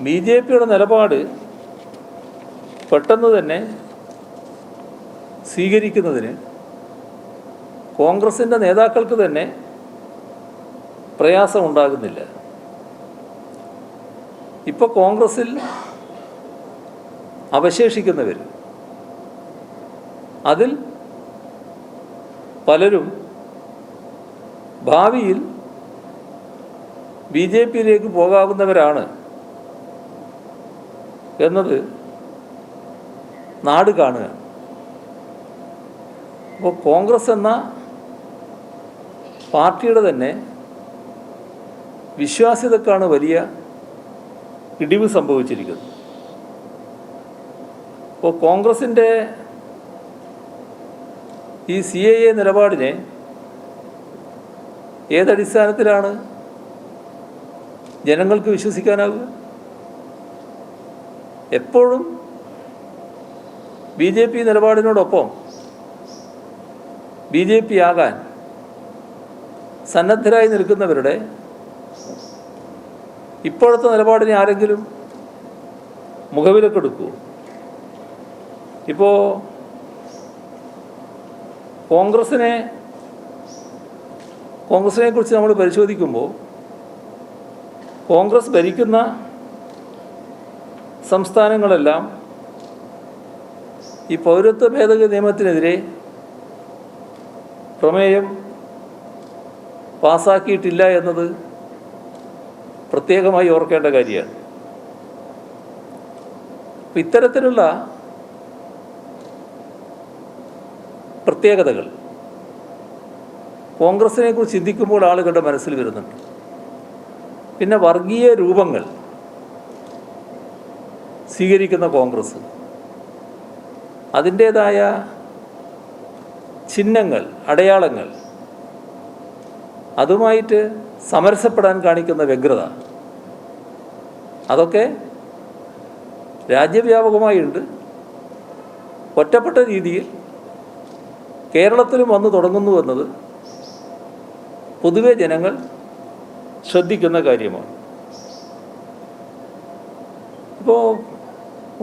BJP-യുടെ നിലപാട് പെട്ടെന്ന് തന്നെ സ്വീകരിക്കുന്നതിന് കോൺഗ്രസിൻ്റെ നേതാക്കൾക്ക് തന്നെ പ്രയാസമുണ്ടാകുന്നില്ല. ഇപ്പോൾ കോൺഗ്രസ്സിൽ അവശേഷിക്കുന്നവർ, അതിൽ പലരും ഭാവിയിൽ BJP-യിലേക്ക് പോകാവുന്നവരാണ് എന്നത് നാട് കാണുക. അപ്പോൾ കോൺഗ്രസ് എന്ന പാർട്ടിയുടെ തന്നെ വിശ്വാസ്യതക്കാണ് വലിയ ഇടിവ് സംഭവിച്ചിരിക്കുന്നത്. അപ്പോൾ കോൺഗ്രസിൻ്റെ ഈ CAA നിലപാടിനെ ഏതടിസ്ഥാനത്തിലാണ് ജനങ്ങൾക്ക് വിശ്വസിക്കാനാവുക? എപ്പോഴും BJP നിലപാടിനോടൊപ്പം BJP ആകാൻ സന്നദ്ധരായി നിൽക്കുന്നവരുടെ ഇപ്പോഴത്തെ നിലപാടിനെ ആരെങ്കിലും മുഖവിലക്കെടുക്കൂ? ഇപ്പോൾ കോൺഗ്രസിനെ കുറിച്ച് നമ്മൾ പരിശോധിക്കുമ്പോൾ കോൺഗ്രസ് ഭരിക്കുന്ന സംസ്ഥാനങ്ങളെല്ലാം ഈ പൗരത്വ ഭേദഗതി നിയമത്തിനെതിരെ പ്രമേയം പാസ്സാക്കിയിട്ടില്ല എന്നത് പ്രത്യേകമായി ഓർക്കേണ്ട കാര്യമാണ്. അപ്പം ഇത്തരത്തിലുള്ള പ്രത്യേകതകൾ കോൺഗ്രസിനെ കുറിച്ച് ചിന്തിക്കുമ്പോൾ ആളുകളുടെ മനസ്സിൽ വരുന്നുണ്ട്. പിന്നെ വർഗീയ രൂപങ്ങൾ സ്വീകരിക്കുന്ന കോൺഗ്രസ്, അതിൻ്റേതായ ചിഹ്നങ്ങൾ, അടയാളങ്ങൾ, അതുമായിട്ട് സമരസപ്പെടാൻ കാണിക്കുന്ന വ്യഗ്രത, അതൊക്കെ രാജ്യവ്യാപകമായുണ്ട്. ഒറ്റപ്പെട്ട രീതിയിൽ കേരളത്തിലും വന്നു തുടങ്ങുന്നു എന്നത് പൊതുവെ ജനങ്ങൾ ശ്രദ്ധിക്കുന്ന കാര്യമാണ്. ഇപ്പോൾ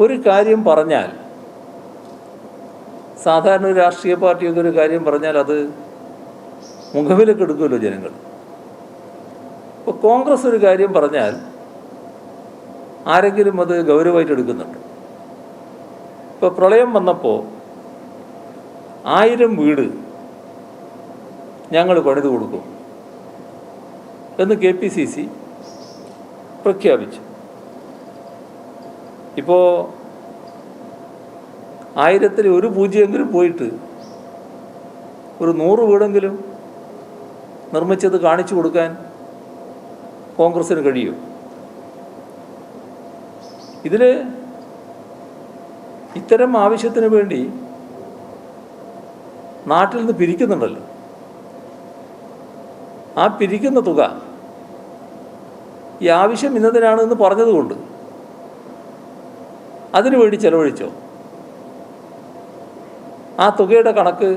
ഒരു കാര്യം പറഞ്ഞാൽ, സാധാരണ ഒരു രാഷ്ട്രീയ പാർട്ടിയൊക്കെ ഒരു കാര്യം പറഞ്ഞാൽ അത് മുഖവിലൊക്കെ എടുക്കുമല്ലോ ജനങ്ങൾ. ഇപ്പോൾ കോൺഗ്രസ് ഒരു കാര്യം പറഞ്ഞാൽ ആരെങ്കിലും അത് ഗൗരവമായിട്ട് എടുക്കുന്നുണ്ട്. ഇപ്പോൾ പ്രളയം വന്നപ്പോൾ 1000 വീട് ഞങ്ങൾ പണിത് കൊടുക്കും എന്ന് KPCC പ്രഖ്യാപിച്ചു. ഇപ്പോൾ 1000-ൽ 1 പൂജ്യമെങ്കിലും പോയിട്ട് ഒരു 100 വീടെങ്കിലും നിർമ്മിച്ചത് കാണിച്ചു കൊടുക്കാൻ കോൺഗ്രസ്സിന് കഴിയും. ഇതിൽ ഇത്തരം ആവശ്യത്തിന് വേണ്ടി നാട്ടിൽ നിന്ന് പിരിക്കുന്നുണ്ടല്ലോ. ആ പിരിക്കുന്ന തുക ഈ ആവശ്യം ഇന്നതിനാണെന്ന് പറഞ്ഞതുകൊണ്ട് അതിനു വേണ്ടി ചെലവഴിച്ചോ? ആ തുകയുടെ കണക്ക്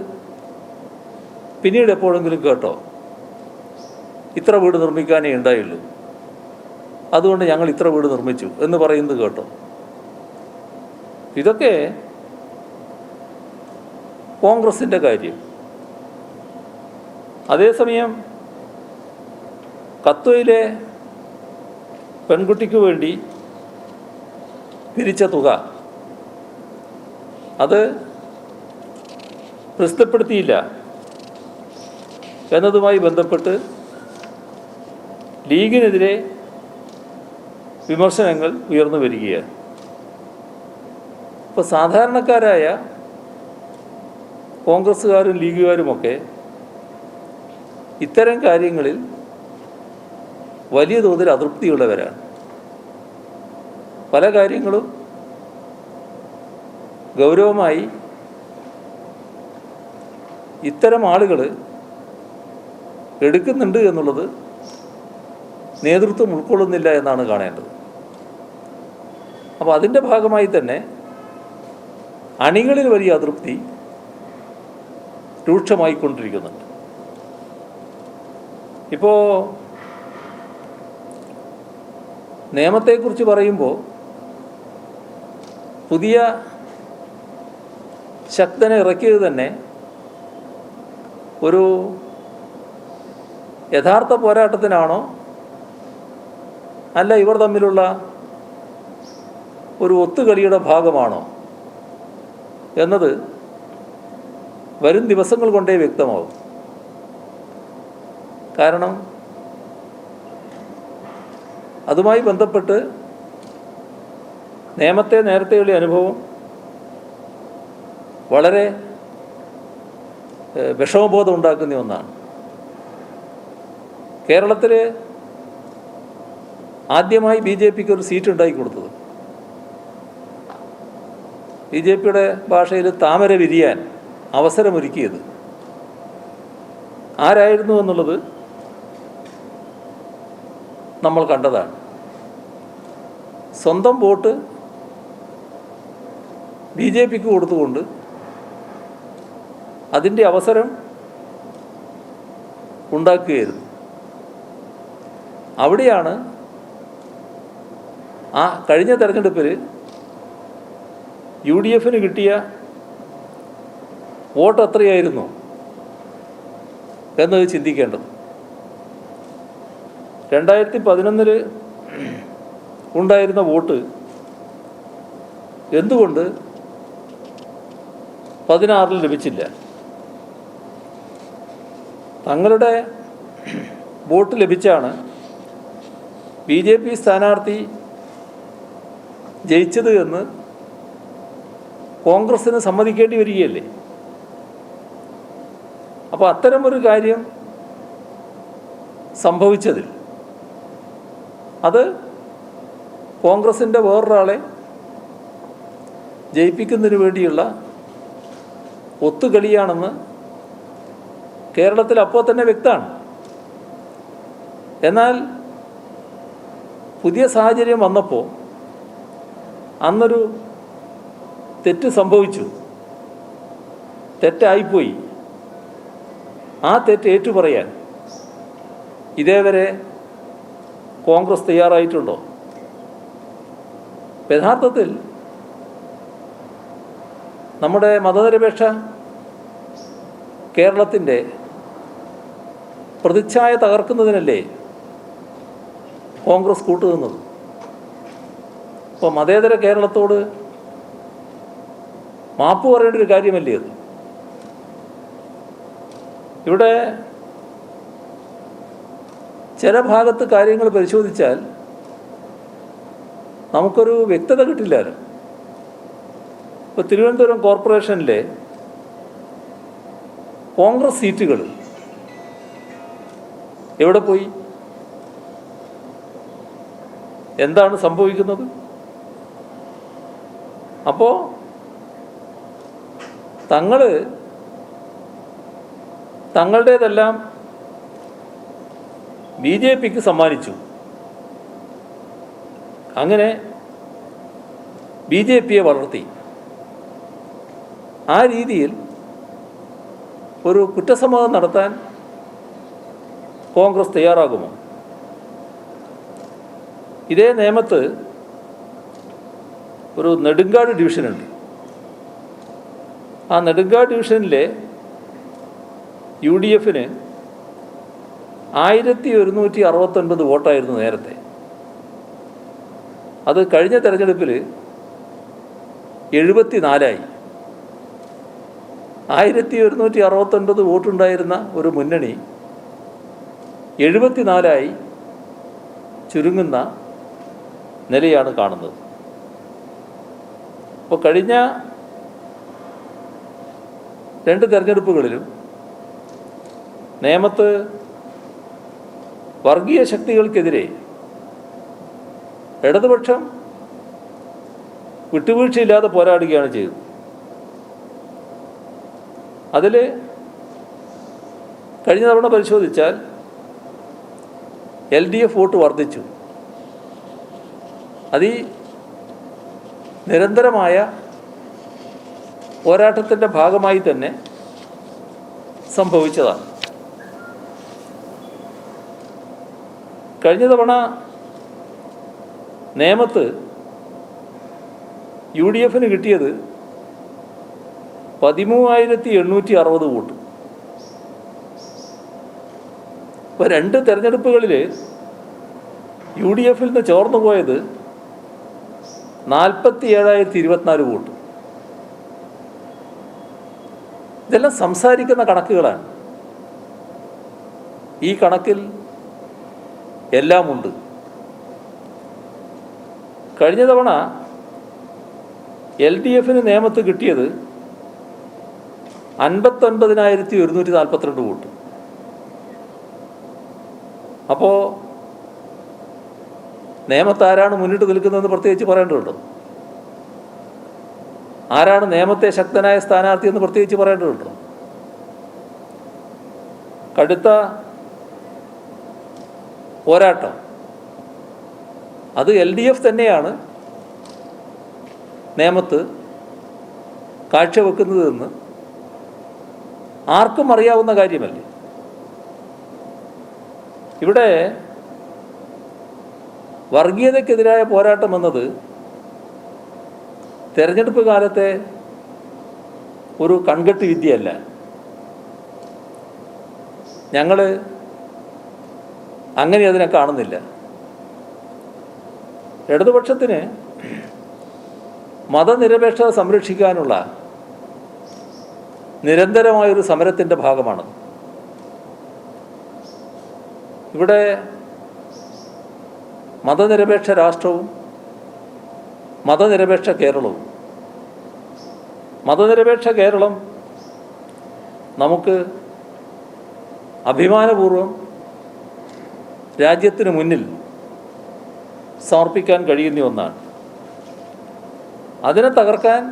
പിന്നീട് എപ്പോഴെങ്കിലും കേട്ടോ? ഇത്ര വീട് നിർമ്മിക്കാനേ ഉണ്ടായുള്ളൂ, അതുകൊണ്ട് ഞങ്ങൾ ഇത്ര വീട് നിർമ്മിച്ചു എന്ന് പറയുന്നത് കേട്ടോ? ഇതൊക്കെ കോൺഗ്രസിൻ്റെ കാര്യം. അതേസമയം കത്വയിലെ പെൺകുട്ടിക്ക് വേണ്ടി പിരിച്ച തുക അത് പ്രസിദ്ധപ്പെടുത്തിയില്ല എന്നതുമായി ബന്ധപ്പെട്ട് ലീഗിനെതിരെ വിമർശനങ്ങൾ ഉയർന്നു വരികയാണ്. ഇപ്പോൾ സാധാരണക്കാരായ കോൺഗ്രസ്സുകാരും ലീഗുകാരുമൊക്കെ ഇത്തരം കാര്യങ്ങളിൽ വലിയ തോതിൽ അതൃപ്തിയുള്ളവരാണ്. പല കാര്യങ്ങളും ഗൗരവമായി ഇത്തരം ആളുകൾ എടുക്കുന്നുണ്ട് എന്നുള്ളത് നേതൃത്വം ഉൾക്കൊള്ളുന്നില്ല എന്നാണ് കാണേണ്ടത്. അപ്പോൾ അതിൻ്റെ ഭാഗമായി തന്നെ അണികളിൽ വലിയ അതൃപ്തി രൂക്ഷമായിക്കൊണ്ടിരിക്കുന്നുണ്ട്. ഇപ്പോൾ നിയമത്തെക്കുറിച്ച് പറയുമ്പോൾ പുതിയ ശക്തനെ ഇറക്കിയത് തന്നെ ഒരു യഥാർത്ഥ പോരാട്ടത്തിനാണോ അല്ല ഇവർ തമ്മിലുള്ള ഒരു ഒത്തുകളിയുടെ ഭാഗമാണോ എന്നത് വരും ദിവസങ്ങൾ കൊണ്ടേ വ്യക്തമാവും. കാരണം അതുമായി ബന്ധപ്പെട്ട് നേരത്തെയുള്ള അനുഭവം വളരെ വിഷമബോധം ഉണ്ടാക്കുന്ന ഒന്നാണ്. കേരളത്തിൽ ആദ്യമായി BJPക്ക് ഒരു സീറ്റ് ഉണ്ടാക്കി കൊടുത്തത്, BJPയുടെ ഭാഷയിൽ താമര വിരിയാൻ അവസരമൊരുക്കിയത് ആരായിരുന്നു എന്നുള്ളത് നമ്മൾ കണ്ടതാണ്. സ്വന്തം വോട്ട് BJPക്ക് കൊടുത്തുകൊണ്ട് അതിൻ്റെ അവസരം ഉണ്ടാക്കുകയായിരുന്നു. അവിടെയാണ് ആ കഴിഞ്ഞ തെരഞ്ഞെടുപ്പിൽ UDFന് കിട്ടിയ വോട്ട് എത്രയായിരുന്നു എന്നത് ചിന്തിക്കേണ്ടത്. 2011 ഉണ്ടായിരുന്ന വോട്ട് എന്തുകൊണ്ട് 16 ലഭിച്ചില്ല? തങ്ങളുടെ വോട്ട് ലഭിച്ചാണ് BJP സ്ഥാനാർത്ഥി ജയിച്ചത് എന്ന് കോൺഗ്രസ്സിന് സമ്മതിക്കേണ്ടി വരികയല്ലേ? അപ്പോൾ അത്തരമൊരു കാര്യം സംഭവിച്ചതിൽ അത് കോൺഗ്രസിൻ്റെ വേറൊരാളെ ജയിപ്പിക്കുന്നതിന് വേണ്ടിയുള്ള ഒത്തുകളിയാണെന്ന് കേരളത്തിൽ അപ്പോൾ തന്നെ വ്യക്തമാണ്. എന്നാൽ പുതിയ സാഹചര്യം വന്നപ്പോൾ അന്നൊരു തെറ്റ് സംഭവിച്ചു, തെറ്റായിപ്പോയി. ആ തെറ്റ് ഏറ്റുപറയാൻ ഇതേവരെ കോൺഗ്രസ് തയ്യാറായിട്ടുണ്ടോ? യഥാർത്ഥത്തിൽ നമ്മുടെ മതനിരപേക്ഷ കേരളത്തിൻ്റെ പ്രതിച്ഛായ തകർക്കുന്നതിനല്ലേ കോൺഗ്രസ് കൂട്ടുനിന്നത്? അപ്പോൾ മതേതര കേരളത്തോട് മാപ്പ് പറയേണ്ട ഒരു കാര്യമല്ലേ അത്? ഇവിടെ ചില ഭാഗത്ത് കാര്യങ്ങൾ പരിശോധിച്ചാൽ നമുക്കൊരു വ്യക്തത കിട്ടില്ലല്ലോ. ഇപ്പോൾ തിരുവനന്തപുരം കോർപ്പറേഷനിലെ കോൺഗ്രസ് സീറ്റുകൾ എവിടെ പോയി? എന്താണ് സംഭവിക്കുന്നത്? അപ്പോൾ തങ്ങളുടേതെല്ലാം BJPക്ക് സമ്മാനിച്ചു. അങ്ങനെ BJPയെ വളർത്തി. ആ രീതിയിൽ ഒരു കുറ്റസമ്മതം നടത്താൻ കോൺഗ്രസ് തയ്യാറാകുമോ? ഇതേ നേമത്ത് ഒരു നെടുങ്കാട് ഡിവിഷനുണ്ട്. ആ നെടുങ്കാട് ഡിവിഷനിലെ UDFന് 1169 വോട്ടായിരുന്നു നേരത്തെ. അത് കഴിഞ്ഞ തെരഞ്ഞെടുപ്പിൽ 74ആയി. 1169 വോട്ടുണ്ടായിരുന്ന ഒരു മുന്നണി 74ആയി ചുരുങ്ങുന്ന നിലയാണ് കാണുന്നത്. അപ്പോൾ കഴിഞ്ഞ 2 തെരഞ്ഞെടുപ്പുകളിലും നേമത്ത് വർഗീയ ശക്തികൾക്കെതിരെ ഇടതുപക്ഷം വിട്ടുവീഴ്ചയില്ലാതെ പോരാടുകയാണ് ചെയ്തത്. അതിൽ കഴിഞ്ഞ തവണ പരിശോധിച്ചാൽ LDF വോട്ട് വർദ്ധിച്ചു. അത് ഈ നിരന്തരമായ പോരാട്ടത്തിൻ്റെ ഭാഗമായി തന്നെ സംഭവിച്ചതാണ്. കഴിഞ്ഞ തവണ നേമത്ത് UDFന് കിട്ടിയത് 13,860 വോട്ട്. ഇപ്പോൾ 2 തെരഞ്ഞെടുപ്പുകളിൽ UDFൽ നിന്ന് ചോർന്നു പോയത് 47,024 വോട്ട്. ഇതെല്ലാം സംസാരിക്കുന്ന കണക്കുകളാണ്. ഈ കണക്കിൽ എല്ലാമുണ്ട്. കഴിഞ്ഞ തവണ LDFന് നേമത്ത് കിട്ടിയത് 59,142 വോട്ട്. അപ്പോൾ നേമത്ത് ആരാണ് മുന്നിട്ട് നിൽക്കുന്നതെന്ന് പ്രത്യേകിച്ച് പറയേണ്ടതുണ്ടോ? ആരാണ് നേമത്തെ ശക്തനായ സ്ഥാനാർത്ഥി എന്ന് പ്രത്യേകിച്ച് പറയേണ്ടതുണ്ടോ? കടുത്ത പോരാട്ടം അത് LDF തന്നെയാണ് നേമത്ത് കാഴ്ചവെക്കുന്നതെന്ന് ആർക്കും അറിയാവുന്ന കാര്യമല്ലേ. ഇവിടെ വർഗീയതയ്ക്കെതിരായ പോരാട്ടം എന്നത് തെരഞ്ഞെടുപ്പ് കാലത്തെ ഒരു കൺകെട്ട് വിദ്യയല്ല. ഞങ്ങൾ അങ്ങനെ അതിനെ കാണുന്നില്ല. ഇടതുപക്ഷത്തിന് മതനിരപേക്ഷത സംരക്ഷിക്കാനുള്ള നിരന്തരമായൊരു സമരത്തിൻ്റെ ഭാഗമാണ്. ഇവിടെ മതനിരപേക്ഷ രാഷ്ട്രവും മതനിരപേക്ഷ കേരളവും. മതനിരപേക്ഷ കേരളം നമുക്ക് അഭിമാനപൂർവം രാജ്യത്തിന് മുന്നിൽ സമർപ്പിക്കാൻ കഴിയുന്ന ഒന്നാണ്. അതിനെ തകർക്കാൻ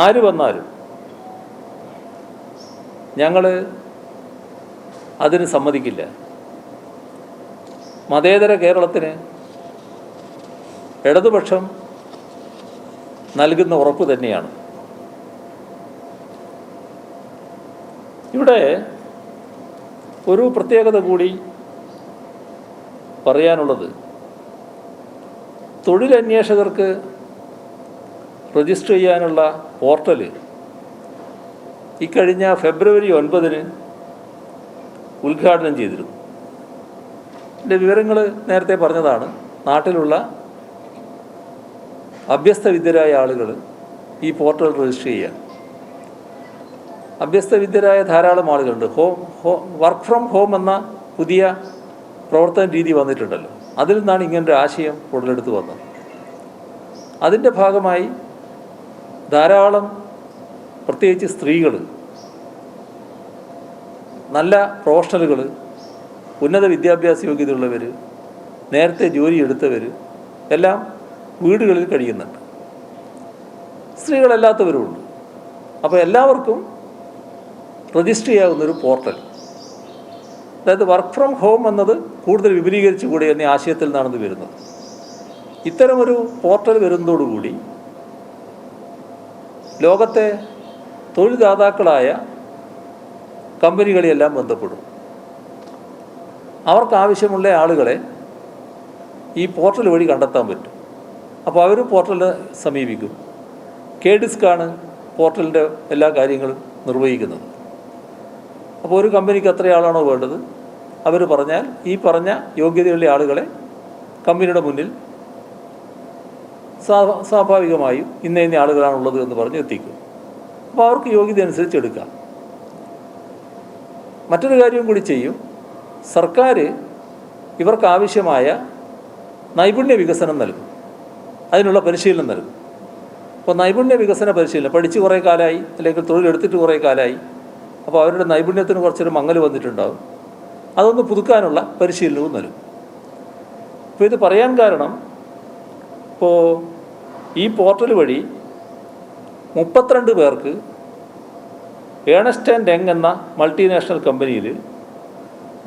ആര് വന്നാലും ഞങ്ങൾ അതിന് സമ്മതിക്കില്ല. മതേതര കേരളത്തിന് ഇടതുപക്ഷം നൽകുന്ന ഉറപ്പ് തന്നെയാണ്. ഇവിടെ ഒരു പ്രത്യേകത കൂടി പറയാനുള്ളത്, തൊഴിലന്വേഷകർക്ക് രജിസ്റ്റർ ചെയ്യാനുള്ള പോർട്ടൽ ഇക്കഴിഞ്ഞ ഫെബ്രുവരി 9 ഉദ്ഘാടനം ചെയ്തിരുന്നു. ഇതിൻ്റെ വിവരങ്ങൾ നേരത്തെ പറഞ്ഞതാണ്. നാട്ടിലുള്ള അഭ്യസ്തവിദ്യരായ ആളുകൾ ഈ പോർട്ടൽ രജിസ്റ്റർ ചെയ്യുക. അഭ്യസ്തവിദ്യരായ ധാരാളം ആളുകളുണ്ട്. വർക്ക് ഫ്രം ഹോം എന്ന പുതിയ പ്രവർത്തന രീതി വന്നിട്ടുണ്ടല്ലോ. അതിൽ നിന്നാണ് ഇങ്ങനൊരു ആശയം ഉടലെടുത്ത് വന്നത്. അതിൻ്റെ ഭാഗമായി ധാരാളം പ്രത്യേകിച്ച് സ്ത്രീകൾ, നല്ല പ്രൊഫഷണലുകൾ, ഉന്നത വിദ്യാഭ്യാസ യോഗ്യതയുള്ളവർ, നേരത്തെ ജോലി എടുത്തവർ എല്ലാം വീടുകളിൽ കഴിയുന്നുണ്ട്. സ്ത്രീകളല്ലാത്തവരുമുണ്ട്. അപ്പോൾ എല്ലാവർക്കും രജിസ്റ്റർ ചെയ്യാവുന്നൊരു പോർട്ടൽ, അതായത് വർക്ക് ഫ്രം ഹോം എന്നത് കൂടുതൽ വിപുലീകരിച്ചുകൂടി എന്ന ആശയത്തിൽ നിന്നാണ് വരുന്നത്. ഇത്തരമൊരു പോർട്ടൽ വരുന്നതോടുകൂടി ലോകത്തെ തൊഴിൽദാതാക്കളായ കമ്പനികളെയെല്ലാം ബന്ധപ്പെടും. അവർക്കാവശ്യമുള്ള ആളുകളെ ഈ പോർട്ടൽ വഴി കണ്ടെത്താൻ പറ്റും. അപ്പോൾ അവർ പോർട്ടലിനെ സമീപിക്കും. KDISCാണ് പോർട്ടലിൻ്റെ എല്ലാ കാര്യങ്ങളും നിർവഹിക്കുന്നത്. അപ്പോൾ ഒരു കമ്പനിക്ക് എത്ര ആളാണോ വേണ്ടത് അവർ പറഞ്ഞാൽ ഈ പറഞ്ഞ യോഗ്യതയുള്ള ആളുകളെ കമ്പനിയുടെ മുന്നിൽ സ്വാഭാവികമായും ഇന്ന ആളുകളാണുള്ളത് എന്ന് പറഞ്ഞ് എത്തിക്കും. അപ്പോൾ അവർക്ക് യോഗ്യത അനുസരിച്ച് എടുക്കാം. മറ്റൊരു കാര്യം കൂടി ചെയ്യും. സർക്കാർ ഇവർക്ക് ആവശ്യമായ നൈപുണ്യ വികസനം നൽകും, അതിനുള്ള പരിശീലനം നൽകും. അപ്പോൾ നൈപുണ്യ വികസന പരിശീലനം പഠിച്ച് കുറേ കാലമായി, അല്ലെങ്കിൽ തൊഴിലെടുത്തിട്ട് കുറേ കാലമായി, അപ്പോൾ അവരുടെ നൈപുണ്യത്തിന് കുറച്ചൊരു മങ്ങൽ വന്നിട്ടുണ്ടാകും. അതൊന്ന് പുതുക്കാനുള്ള പരിശീലനവും നൽകും. അപ്പോൾ ഇത് പറയാൻ കാരണം, ഇപ്പോൾ ഈ പോർട്ടൽ വഴി 32 പേർക്ക് ഏണസ്റ്റ് ആൻഡ് യങ് എന്ന മൾട്ടിനാഷണൽ കമ്പനിയിൽ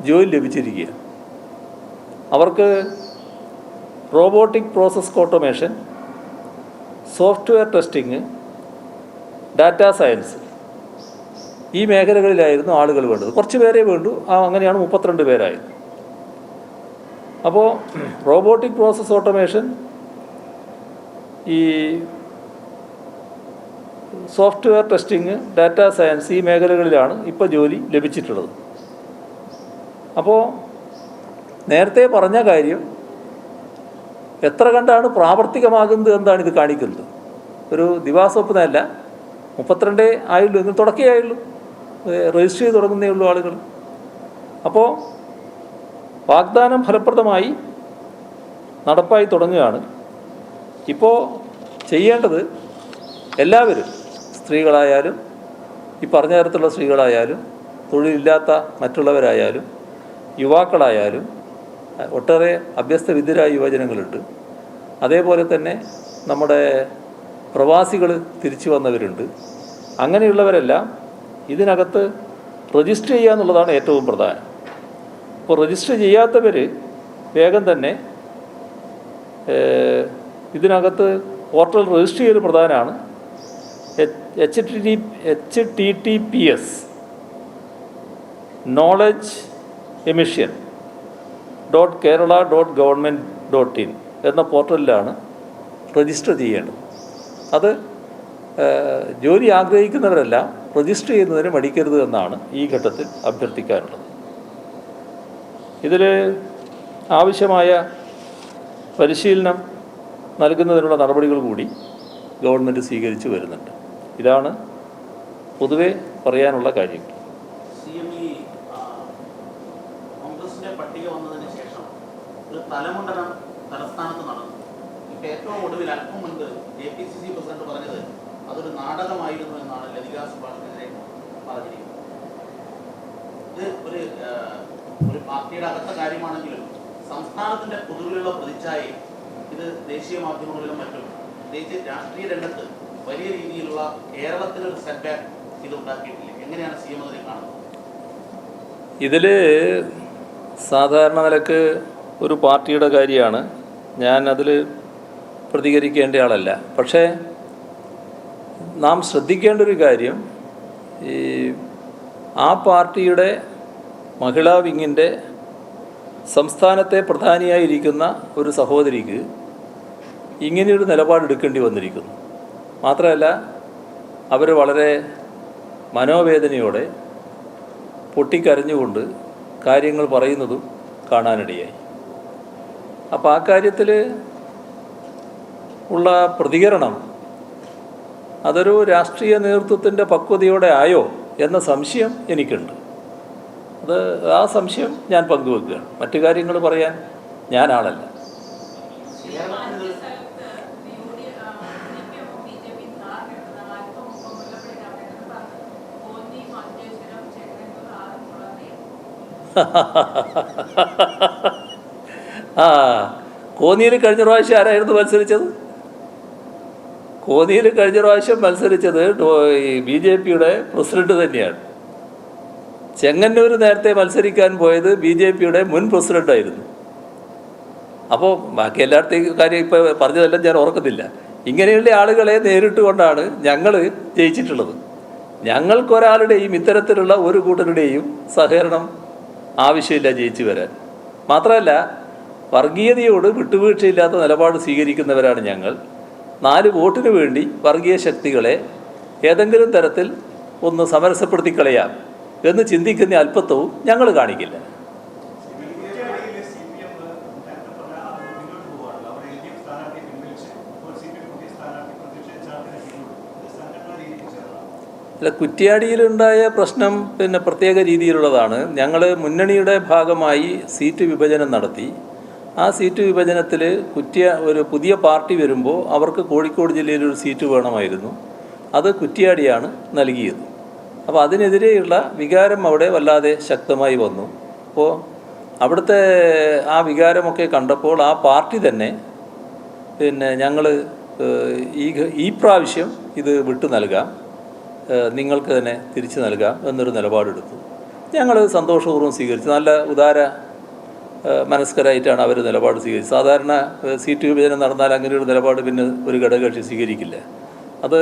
ജോലി ലഭിച്ചിരിക്കുകയാണ്. അവർക്ക് robotic process automation, software testing, data science, ഈ മേഖലകളിലായിരുന്നു ആളുകൾ വേണ്ടത്. കുറച്ച് പേരേ വേണ്ടു. അങ്ങനെയാണ് 32 പേരായത്. അപ്പോൾ റോബോട്ടിക് പ്രോസസ് ഓട്ടോമേഷൻ, ഈ സോഫ്റ്റ്വെയർ ടെസ്റ്റിംഗ്, ഡാറ്റാ സയൻസ്, ഈ മേഖലകളിലാണ് ഇപ്പോൾ ജോലി ലഭിച്ചിട്ടുള്ളത്. അപ്പോൾ നേരത്തെ പറഞ്ഞ കാര്യം എത്ര കണ്ടാണ് പ്രാവർത്തികമാകുന്നത് എന്താണ് ഇത് കാണിക്കുന്നത്. ഒരു ദിവാസ്വപ്നമല്ല. 32 ആയുള്ളൂ, എങ്കിൽ തുടക്കേ ആയുള്ളൂ, രജിസ്റ്റർ ചെയ്ത് തുടങ്ങുന്നേ ഉള്ളൂ ആളുകൾ. അപ്പോൾ വാഗ്ദാനം ഫലപ്രദമായി നടപ്പായി തുടങ്ങുകയാണ്. ഇപ്പോൾ ചെയ്യേണ്ടത് എല്ലാവരും, സ്ത്രീകളായാലും ഈ പറഞ്ഞ തരത്തിലുള്ള സ്ത്രീകളായാലും തൊഴിലില്ലാത്ത മറ്റുള്ളവരായാലും യുവാക്കളായാലും, ഒട്ടേറെ അഭ്യസ്തവിദ്യരായ യുവജനങ്ങളുണ്ട്. അതേപോലെ തന്നെ നമ്മുടെ പ്രവാസികൾ തിരിച്ചു വന്നവരുണ്ട്. അങ്ങനെയുള്ളവരെല്ലാം ഇതിനകത്ത് രജിസ്റ്റർ ചെയ്യുക എന്നുള്ളതാണ് ഏറ്റവും പ്രധാനം. അപ്പോൾ രജിസ്റ്റർ ചെയ്യാത്തവർ വേഗം തന്നെ ഇതിനകത്ത് പോർട്ടൽ രജിസ്റ്റർ ചെയ്ത് പ്രധാനമാണ്. https knowledgeemission.kerala.government.in എന്ന പോർട്ടലിലാണ് രജിസ്റ്റർ ചെയ്യേണ്ടത്. അത് ജോലി ആഗ്രഹിക്കുന്നവരെല്ലാം രജിസ്റ്റർ ചെയ്യുന്നതിന് മടിക്കരുത് എന്നാണ് ഈ ഘട്ടത്തിൽ അഭ്യർത്ഥിക്കാനുള്ളത്. ഇതിൽ ആവശ്യമായ പരിശീലനം നൽകുന്നതിനുള്ള നടപടികൾ കൂടി ഗവൺമെൻറ് സ്വീകരിച്ചു വരുന്നുണ്ട്. ഇതാണ് പൊതുവെ പറയാനുള്ള കാര്യങ്ങൾ. കോൺഗ്രസിന്റെ പട്ടിക വന്നതിന് ശേഷം ഒരു തലമുണ്ടനം തലസ്ഥാനത്ത് നടന്നു. ഇപ്പം ഏറ്റവും ഒടുവിൽ അല്പം മുൻപ് APCC പ്രസിഡന്റ് പറഞ്ഞത് അതൊരു നാടകമായിരുന്നു എന്നാണ് ലതിക സുഭാഷിനെതിരെ പറഞ്ഞിരിക്കുന്നത്. ഇത് ഒരു പാർട്ടിയുടെ അകത്ത കാര്യമാണെങ്കിലും സംസ്ഥാനത്തിന്റെ പൊതുവിലുള്ള പ്രതിച്ഛായ ഇത് ദേശീയ മാധ്യമങ്ങളിലും മറ്റും പ്രത്യേകിച്ച് രാഷ്ട്രീയ രംഗത്ത് വലിയ രീതിയിലുള്ള കേരളത്തിനൊരു സെറ്റ് ബാക്ക് ഇത് ഉണ്ടാക്കിയിട്ടില്ല. എങ്ങനെയാണ് CM അതിനെ കാണുന്നത്? ഇതിൽ സാധാരണ നിലക്ക് ഒരു പാർട്ടിയുടെ കാര്യമാണ്, ഞാൻ അതിൽ പ്രതികരിക്കേണ്ട ആളല്ല. പക്ഷേ നാം ശ്രദ്ധിക്കേണ്ട ഒരു കാര്യം, ഈ ആ പാർട്ടിയുടെ മഹിളാ വിങ്ങിൻ്റെ സംസ്ഥാനത്തെ പ്രധാനിയായിരിക്കുന്ന ഒരു സഹോദരിക്ക് ഇങ്ങനെയൊരു നിലപാടെടുക്കേണ്ടി വന്നിരിക്കുന്നു. മാത്രമല്ല അവർ വളരെ മനോവേദനയോടെ പൊട്ടിക്കരഞ്ഞുകൊണ്ട് കാര്യങ്ങൾ പറയുന്നതും കാണാനിടയായി. അപ്പോൾ ആ കാര്യത്തിൽ ഉള്ള പ്രതികരണം അതൊരു രാഷ്ട്രീയ നേതൃത്വത്തിൻ്റെ പക്വതയോടെ ആയോ എന്ന സംശയം എനിക്കുണ്ട്. ആ സംശയം ഞാൻ പങ്കുവെക്കുകയാണ്. മറ്റു കാര്യങ്ങൾ പറയാൻ ഞാൻ ആളല്ല. ആ കോന്നിയിൽ കഴിഞ്ഞ പ്രാവശ്യം ആരായിരുന്നു മത്സരിച്ചത്? കോന്നിയിൽ കഴിഞ്ഞ പ്രാവശ്യം മത്സരിച്ചത് BJPയുടെ പ്രസിഡന്റ് തന്നെയാണ്. ചെങ്ങന്നൂർ നേരത്തെ മത്സരിക്കാൻ പോയത് BJPയുടെ മുൻ പ്രസിഡൻ്റായിരുന്നു. അപ്പോൾ ബാക്കി എല്ലായിടത്തേക്കും കാര്യം ഇപ്പോൾ പറഞ്ഞതെല്ലാം ഞാൻ ഓർക്കുന്നില്ല. ഇങ്ങനെയുള്ള ആളുകളെ നേരിട്ട് കൊണ്ടാണ് ഞങ്ങൾ ജയിച്ചിട്ടുള്ളത്. ഞങ്ങൾക്കൊരാളുടെയും ഇത്തരത്തിലുള്ള ഒരു കൂട്ടരുടെയും സഹകരണം ആവശ്യമില്ല ജയിച്ചു വരാൻ. മാത്രമല്ല വർഗീയതയോട് വിട്ടുവീഴ്ചയില്ലാത്ത നിലപാട് സ്വീകരിക്കുന്നവരാണ് ഞങ്ങൾ. 4 വോട്ടിന് വേണ്ടി വർഗീയ ശക്തികളെ ഏതെങ്കിലും തരത്തിൽ ഒന്ന് സമരസപ്പെടുത്തി കളയാം എന്ന് ചിന്തിക്കുന്ന അല്പത്വവും ഞങ്ങൾ കാണിക്കില്ല. അല്ല, കുറ്റ്യാടിയിലുണ്ടായ പ്രശ്നം പ്രത്യേക രീതിയിലുള്ളതാണ്. ഞങ്ങൾ മുന്നണിയുടെ ഭാഗമായി സീറ്റ് വിഭജനം നടത്തി. ആ സീറ്റ് വിഭജനത്തിൽ ഒരു പുതിയ പാർട്ടി വരുമ്പോൾ അവർക്ക് കോഴിക്കോട് ജില്ലയിലൊരു സീറ്റ് വേണമായിരുന്നു. അത് കുറ്റ്യാടിയാണ് നൽകിയത്. അപ്പോൾ അതിനെതിരെയുള്ള വികാരം അവിടെ വല്ലാതെ ശക്തമായി വന്നു. അപ്പോൾ അവിടുത്തെ ആ വികാരമൊക്കെ കണ്ടപ്പോൾ ആ പാർട്ടി തന്നെ ഞങ്ങൾ ഈ പ്രാവശ്യം ഇത് വിട്ടു നൽകാം, നിങ്ങൾക്ക് തന്നെ തിരിച്ചു നൽകാം എന്നൊരു നിലപാടെടുത്തു. ഞങ്ങൾ സന്തോഷപൂർവ്വം സ്വീകരിച്ചു. നല്ല ഉദാര മനസ്കരായിട്ടാണ് അവർ നിലപാട് സ്വീകരിച്ചത്. സാധാരണ സീറ്റ് വിഭജനം നടന്നാൽ അങ്ങനെയൊരു നിലപാട് പിന്നെ ഒരു ഘടകകക്ഷി സ്വീകരിക്കില്ല. അത്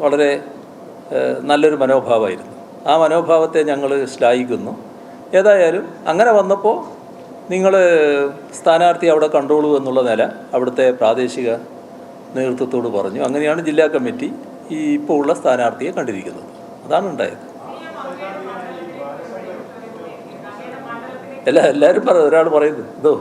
വളരെ നല്ലൊരു മനോഭാവമായിരുന്നു. ആ മനോഭാവത്തെ ഞങ്ങൾ ശ്ലാഘിക്കുന്നു. ഏതായാലും അങ്ങനെ വന്നപ്പോൾ നിങ്ങൾ സ്ഥാനാർത്ഥി അവിടെ കണ്ടോളൂ എന്നുള്ള നില അവിടുത്തെ പ്രാദേശിക നേതൃത്വത്തോട് പറഞ്ഞു. അങ്ങനെയാണ് ജില്ലാ കമ്മിറ്റി ഇപ്പോൾ ഉള്ള സ്ഥാനാർത്ഥിയെ കണ്ടിരിക്കുന്നത്. അതാണ് ഉണ്ടായത്. എല്ലാവരും ഒരാൾ പറയുന്നു ഇതോ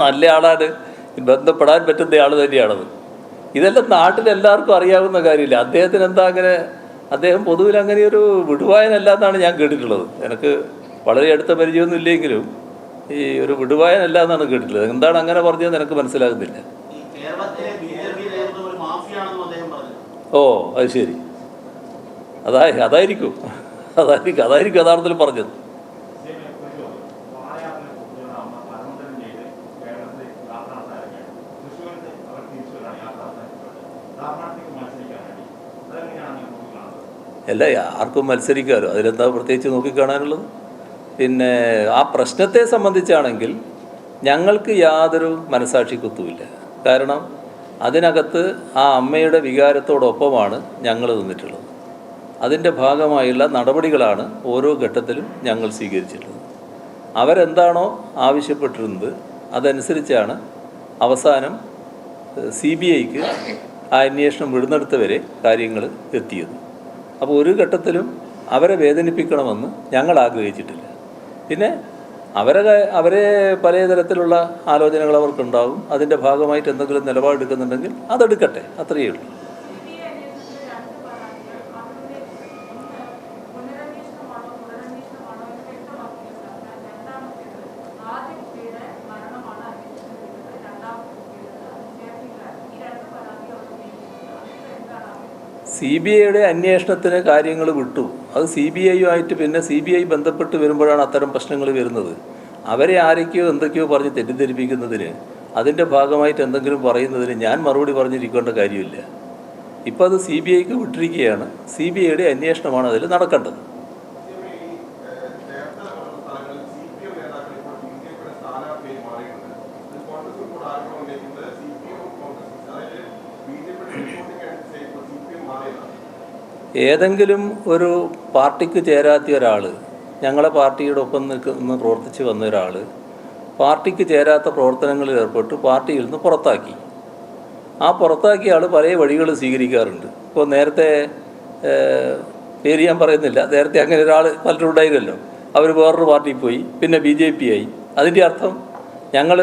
നല്ല ആളാണ്, ബന്ധപ്പെടാൻ പറ്റുന്ന ആൾ തന്നെയാണത്. ഇതെല്ലാം നാട്ടിലെല്ലാവർക്കും അറിയാവുന്ന കാര്യമില്ല. അദ്ദേഹത്തിന് എന്താ അങ്ങനെ, അദ്ദേഹം പൊതുവിൽ അങ്ങനെ ഒരു വിടുവായനല്ല എന്നാണ് ഞാൻ കേട്ടിട്ടുള്ളത്. എനിക്ക് വളരെ അടുത്ത പരിചയമൊന്നും ഇല്ലെങ്കിലും ഈ ഒരു വിടുവായനല്ല എന്നാണ് കേട്ടിട്ടുള്ളത്. എന്താണ് അങ്ങനെ പറഞ്ഞതെന്ന് എനിക്ക് മനസ്സിലാകുന്നില്ല. ഓ അത് ശരി, അതായിരിക്കും യഥാർത്ഥത്തിൽ പറഞ്ഞത്. അല്ല, ആർക്കും മത്സരിക്കാമല്ലോ, അതിലെന്താ പ്രത്യേകിച്ച് നോക്കിക്കാണാനുള്ളത്? പിന്നെ ആ പ്രശ്നത്തെ സംബന്ധിച്ചാണെങ്കിൽ ഞങ്ങൾക്ക് യാതൊരു മനസാക്ഷി കുത്തുമില്ല. കാരണം അതിനകത്ത് ആ അമ്മയുടെ വികാരത്തോടൊപ്പമാണ് ഞങ്ങൾ നിന്നിട്ടുള്ളത്. അതിൻ്റെ ഭാഗമായുള്ള നടപടികളാണ് ഓരോ ഘട്ടത്തിലും ഞങ്ങൾ സ്വീകരിച്ചിട്ടുള്ളത്. അവരെന്താണോ ആവശ്യപ്പെട്ടിരുന്നത് അതനുസരിച്ചാണ് അവസാനം CBIക്ക് ആ അന്വേഷണം വിടുന്നിടത്തുവരെ കാര്യങ്ങൾ എത്തിയത്. അപ്പോൾ ഒരു ഘട്ടത്തിലും അവരെ വേദനിപ്പിക്കണമെന്ന് ഞങ്ങൾ ആഗ്രഹിച്ചിട്ടില്ല. പിന്നെ അവരെ പല തരത്തിലുള്ള ആലോചനകൾ അവർക്കുണ്ടാവും. അതിൻ്റെ ഭാഗമായിട്ട് എന്തെങ്കിലും നിലപാടെടുക്കുന്നുണ്ടെങ്കിൽ അതെടുക്കട്ടെ, അത്രയേ ഉള്ളൂ. CBIയുടെ അന്വേഷണത്തിന് കാര്യങ്ങൾ വിട്ടു. അത് CBIയുമായിട്ട് പിന്നെ CBI ബന്ധപ്പെട്ട് വരുമ്പോഴാണ് അത്തരം പ്രശ്നങ്ങൾ വരുന്നത്. അവരെ ആരൊക്കെയോ എന്തൊക്കെയോ പറഞ്ഞ് തെറ്റിദ്ധരിപ്പിക്കുന്നതിന്, അതിൻ്റെ ഭാഗമായിട്ട് എന്തെങ്കിലും പറയുന്നതിന് ഞാൻ മറുപടി പറഞ്ഞിരിക്കേണ്ട കാര്യമില്ല. ഇപ്പോൾ അത് CBIക്ക് വിട്ടിരിക്കുകയാണ്. CBIയുടെ അന്വേഷണമാണ് അതിൽ നടക്കേണ്ടത്. ഏതെങ്കിലും ഒരു പാർട്ടിക്ക് ചേരാത്ത ഒരാൾ, ഞങ്ങളെ പാർട്ടിയുടെ ഒപ്പം നിന്ന് പ്രവർത്തിച്ച് വന്ന ഒരാൾ പാർട്ടിക്ക് ചേരാത്ത പ്രവർത്തനങ്ങളിൽ ഏർപ്പെട്ട് പാർട്ടിയിൽ നിന്ന് പുറത്താക്കി. ആ പുറത്താക്കിയ ആൾ പല വഴികൾ സ്വീകരിക്കാറുണ്ട്. ഇപ്പോൾ നേരത്തെ പേര് ഞാൻ പറയുന്നില്ല, നേരത്തെ അങ്ങനെ ഒരാൾ പലരും ഉണ്ടായിരുന്നല്ലോ. അവർ വേറൊരു പാർട്ടിയിൽ പോയി, പിന്നെ BJP ആയി. അതിൻ്റെ അർത്ഥം ഞങ്ങൾ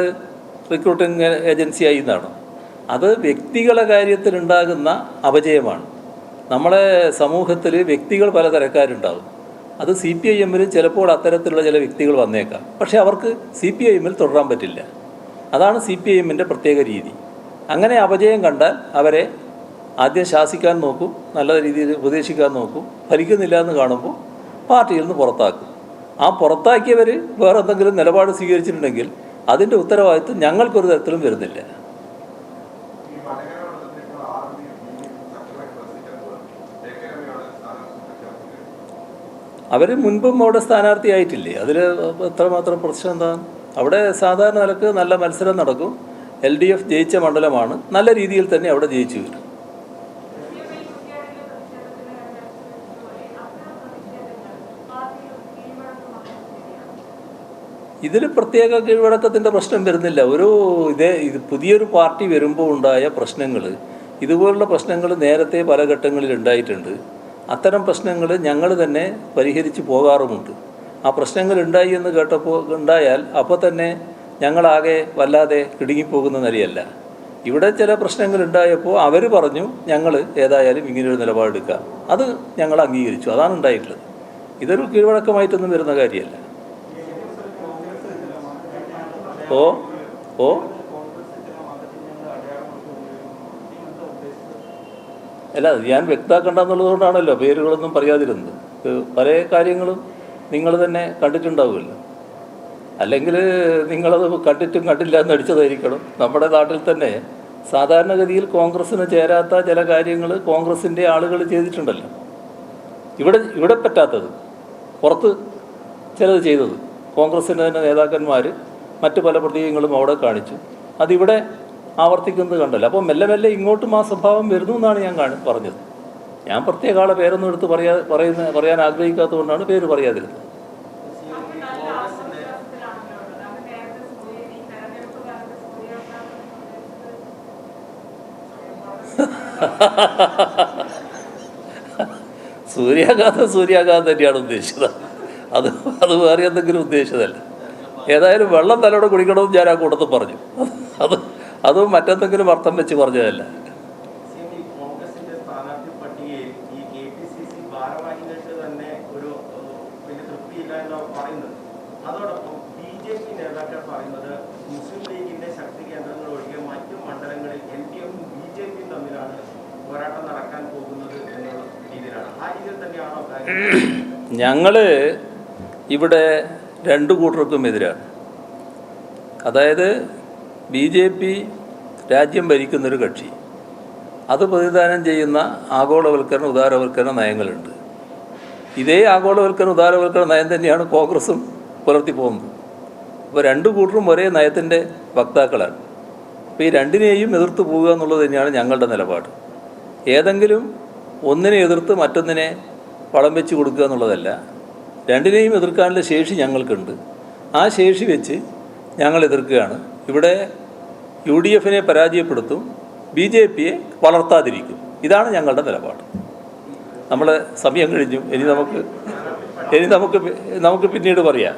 റിക്രൂട്ടിംഗ് ഏജൻസിയായി എന്നാണ്. അത് വ്യക്തികളുടെ കാര്യത്തിലുണ്ടാകുന്ന അപജയമാണ്. നമ്മളെ സമൂഹത്തിൽ വ്യക്തികൾ പലതരക്കാരുണ്ടാകും. അത് CPIMൽ ചിലപ്പോൾ അത്തരത്തിലുള്ള ചില വ്യക്തികൾ വന്നേക്കാം. പക്ഷേ അവർക്ക് CPIMൽ തുടരാൻ പറ്റില്ല. അതാണ് CPIMൻ്റെ പ്രത്യേക രീതി. അങ്ങനെ അപജയം കണ്ടാൽ അവരെ ആദ്യം ശാസിക്കാൻ നോക്കും, നല്ല രീതിയിൽ ഉപദേശിക്കാൻ നോക്കും. ഫലിക്കുന്നില്ല എന്ന് കാണുമ്പോൾ പാർട്ടിയിൽ നിന്ന് പുറത്താക്കും. ആ പുറത്താക്കിയവർ വേറെ എന്തെങ്കിലും നിലപാട് സ്വീകരിച്ചിട്ടുണ്ടെങ്കിൽ അതിൻ്റെ ഉത്തരവാദിത്വം ഞങ്ങൾക്കൊരു തരത്തിലും വരുന്നില്ല. അവർ മുൻപും അവിടെ സ്ഥാനാർത്ഥിയായിട്ടില്ലേ? അതിൽ എത്രമാത്രം പ്രശ്നം എന്താണ്? അവിടെ സാധാരണ നിലക്ക് നല്ല മത്സരം നടക്കും. LDF ജയിച്ച മണ്ഡലമാണ്. നല്ല രീതിയിൽ തന്നെ അവിടെ ജയിച്ചു വരും. ഇതിൽ പ്രത്യേക കീഴ്വഴക്കത്തിൻ്റെ പ്രശ്നം വരുന്നില്ല. ഇത് പുതിയൊരു പാർട്ടി വരുമ്പോൾ ഉണ്ടായ പ്രശ്നങ്ങൾ, ഇതുപോലുള്ള പ്രശ്നങ്ങൾ നേരത്തെ പല ഘട്ടങ്ങളിൽ ഉണ്ടായിട്ടുണ്ട്. അത്തരം പ്രശ്നങ്ങൾ ഞങ്ങൾ തന്നെ പരിഹരിച്ച് പോകാറുമുണ്ട്. ആ പ്രശ്നങ്ങൾ ഉണ്ടായി എന്ന് ഉണ്ടായാൽ അപ്പോൾ തന്നെ ഞങ്ങളാകെ വല്ലാതെ കിടുങ്ങിപ്പോകുന്ന നിലയല്ല. ഇവിടെ ചില പ്രശ്നങ്ങൾ ഉണ്ടായപ്പോൾ അവർ പറഞ്ഞു ഞങ്ങൾ ഏതായാലും ഇങ്ങനെയൊരു നിലപാടെടുക്കാം. അത് ഞങ്ങൾ അംഗീകരിച്ചു. അതാണ് ഉണ്ടായിട്ടുള്ളത്. ഇതൊരു കീഴ്വഴക്കമായിട്ടൊന്നും വരുന്ന കാര്യമല്ല. ഓ ഓ അല്ല, ഞാൻ വ്യക്തമാക്കേണ്ടെന്നുള്ളതുകൊണ്ടാണല്ലോ പേരുകളൊന്നും പറയാതിരുന്നത്. പല കാര്യങ്ങളും നിങ്ങൾ തന്നെ കണ്ടിട്ടുണ്ടാവുമല്ലോ. അല്ലെങ്കിൽ നിങ്ങളത് കണ്ടിട്ടും കണ്ടില്ല എന്ന് അടിച്ചതായിരിക്കണം. നമ്മുടെ നാട്ടിൽ തന്നെ സാധാരണഗതിയിൽ കോൺഗ്രസ്സിന് ചേരാത്ത ചില കാര്യങ്ങൾ കോൺഗ്രസിൻ്റെ ആളുകൾ ചെയ്തിട്ടുണ്ടല്ലോ. ഇവിടെ പറ്റാത്തത് പുറത്ത് ചിലത് ചെയ്തത് കോൺഗ്രസിൻ്റെ തന്നെ നേതാക്കന്മാർ മറ്റു പല പ്രതീകങ്ങളും അവിടെ കാണിച്ചു. അതിവിടെ ആവർത്തിക്കുന്നത് കണ്ടല്ലോ. അപ്പോൾ മെല്ലെ മെല്ലെ ഇങ്ങോട്ടും ആ സ്വഭാവം വരുന്നു എന്നാണ് ഞാൻ പറഞ്ഞത്. ഞാൻ പ്രത്യേക ആളെ പേരൊന്നും എടുത്ത് പറയാൻ ആഗ്രഹിക്കാത്തതുകൊണ്ടാണ് പേര് പറയാതിരുന്നത്. സൂര്യാഘാതം തന്നെയാണ് ഉദ്ദേശിച്ചത്. അത് വേറെ എന്തെങ്കിലും ഉദ്ദേശിച്ചതല്ല. ഏതായാലും വെള്ളം തലോടെ കുടിക്കണമെന്ന് ഞാൻ ആ കൂട്ടത്തിൽ പറഞ്ഞു. അതും മറ്റെന്തെങ്കിലും അർത്ഥം വെച്ച് പറഞ്ഞതല്ല. ഞങ്ങൾ ഇവിടെ രണ്ടു കൂട്ടർക്കും എതിരാണ്. അതായത് BJP രാജ്യം ഭരിക്കുന്നൊരു കക്ഷി, അത് പ്രതിദാനം ചെയ്യുന്ന ആഗോളവൽക്കരണ ഉദാരവൽക്കരണ നയങ്ങളുണ്ട്. ഇതേ ആഗോളവൽക്കരണ ഉദാരവൽക്കരണ നയം തന്നെയാണ് കോൺഗ്രസും പുലർത്തി പോകുന്നത്. അപ്പോൾ രണ്ടു കൂട്ടരും ഒരേ നയത്തിൻ്റെ വക്താക്കളാണ്. അപ്പോൾ ഈ രണ്ടിനെയും എതിർത്ത് പോവുക എന്നുള്ളത് തന്നെയാണ് ഞങ്ങളുടെ നിലപാട്. ഏതെങ്കിലും ഒന്നിനെ എതിർത്ത് മറ്റൊന്നിനെ വളം വെച്ച് കൊടുക്കുക എന്നുള്ളതല്ല. രണ്ടിനെയും എതിർക്കാനുള്ള ശേഷി ഞങ്ങൾക്കുണ്ട്. ആ ശേഷി വെച്ച് ഞങ്ങൾ എതിർക്കുകയാണ്. ഇവിടെ UDFനെ പരാജയപ്പെടുത്തും, BJPയെ വളർത്താതിരിക്കും. ഇതാണ് ഞങ്ങളുടെ നിലപാട്. നമ്മളെ സമയം കഴിഞ്ഞു. ഇനി നമുക്ക് പിന്നീട് പറയാം.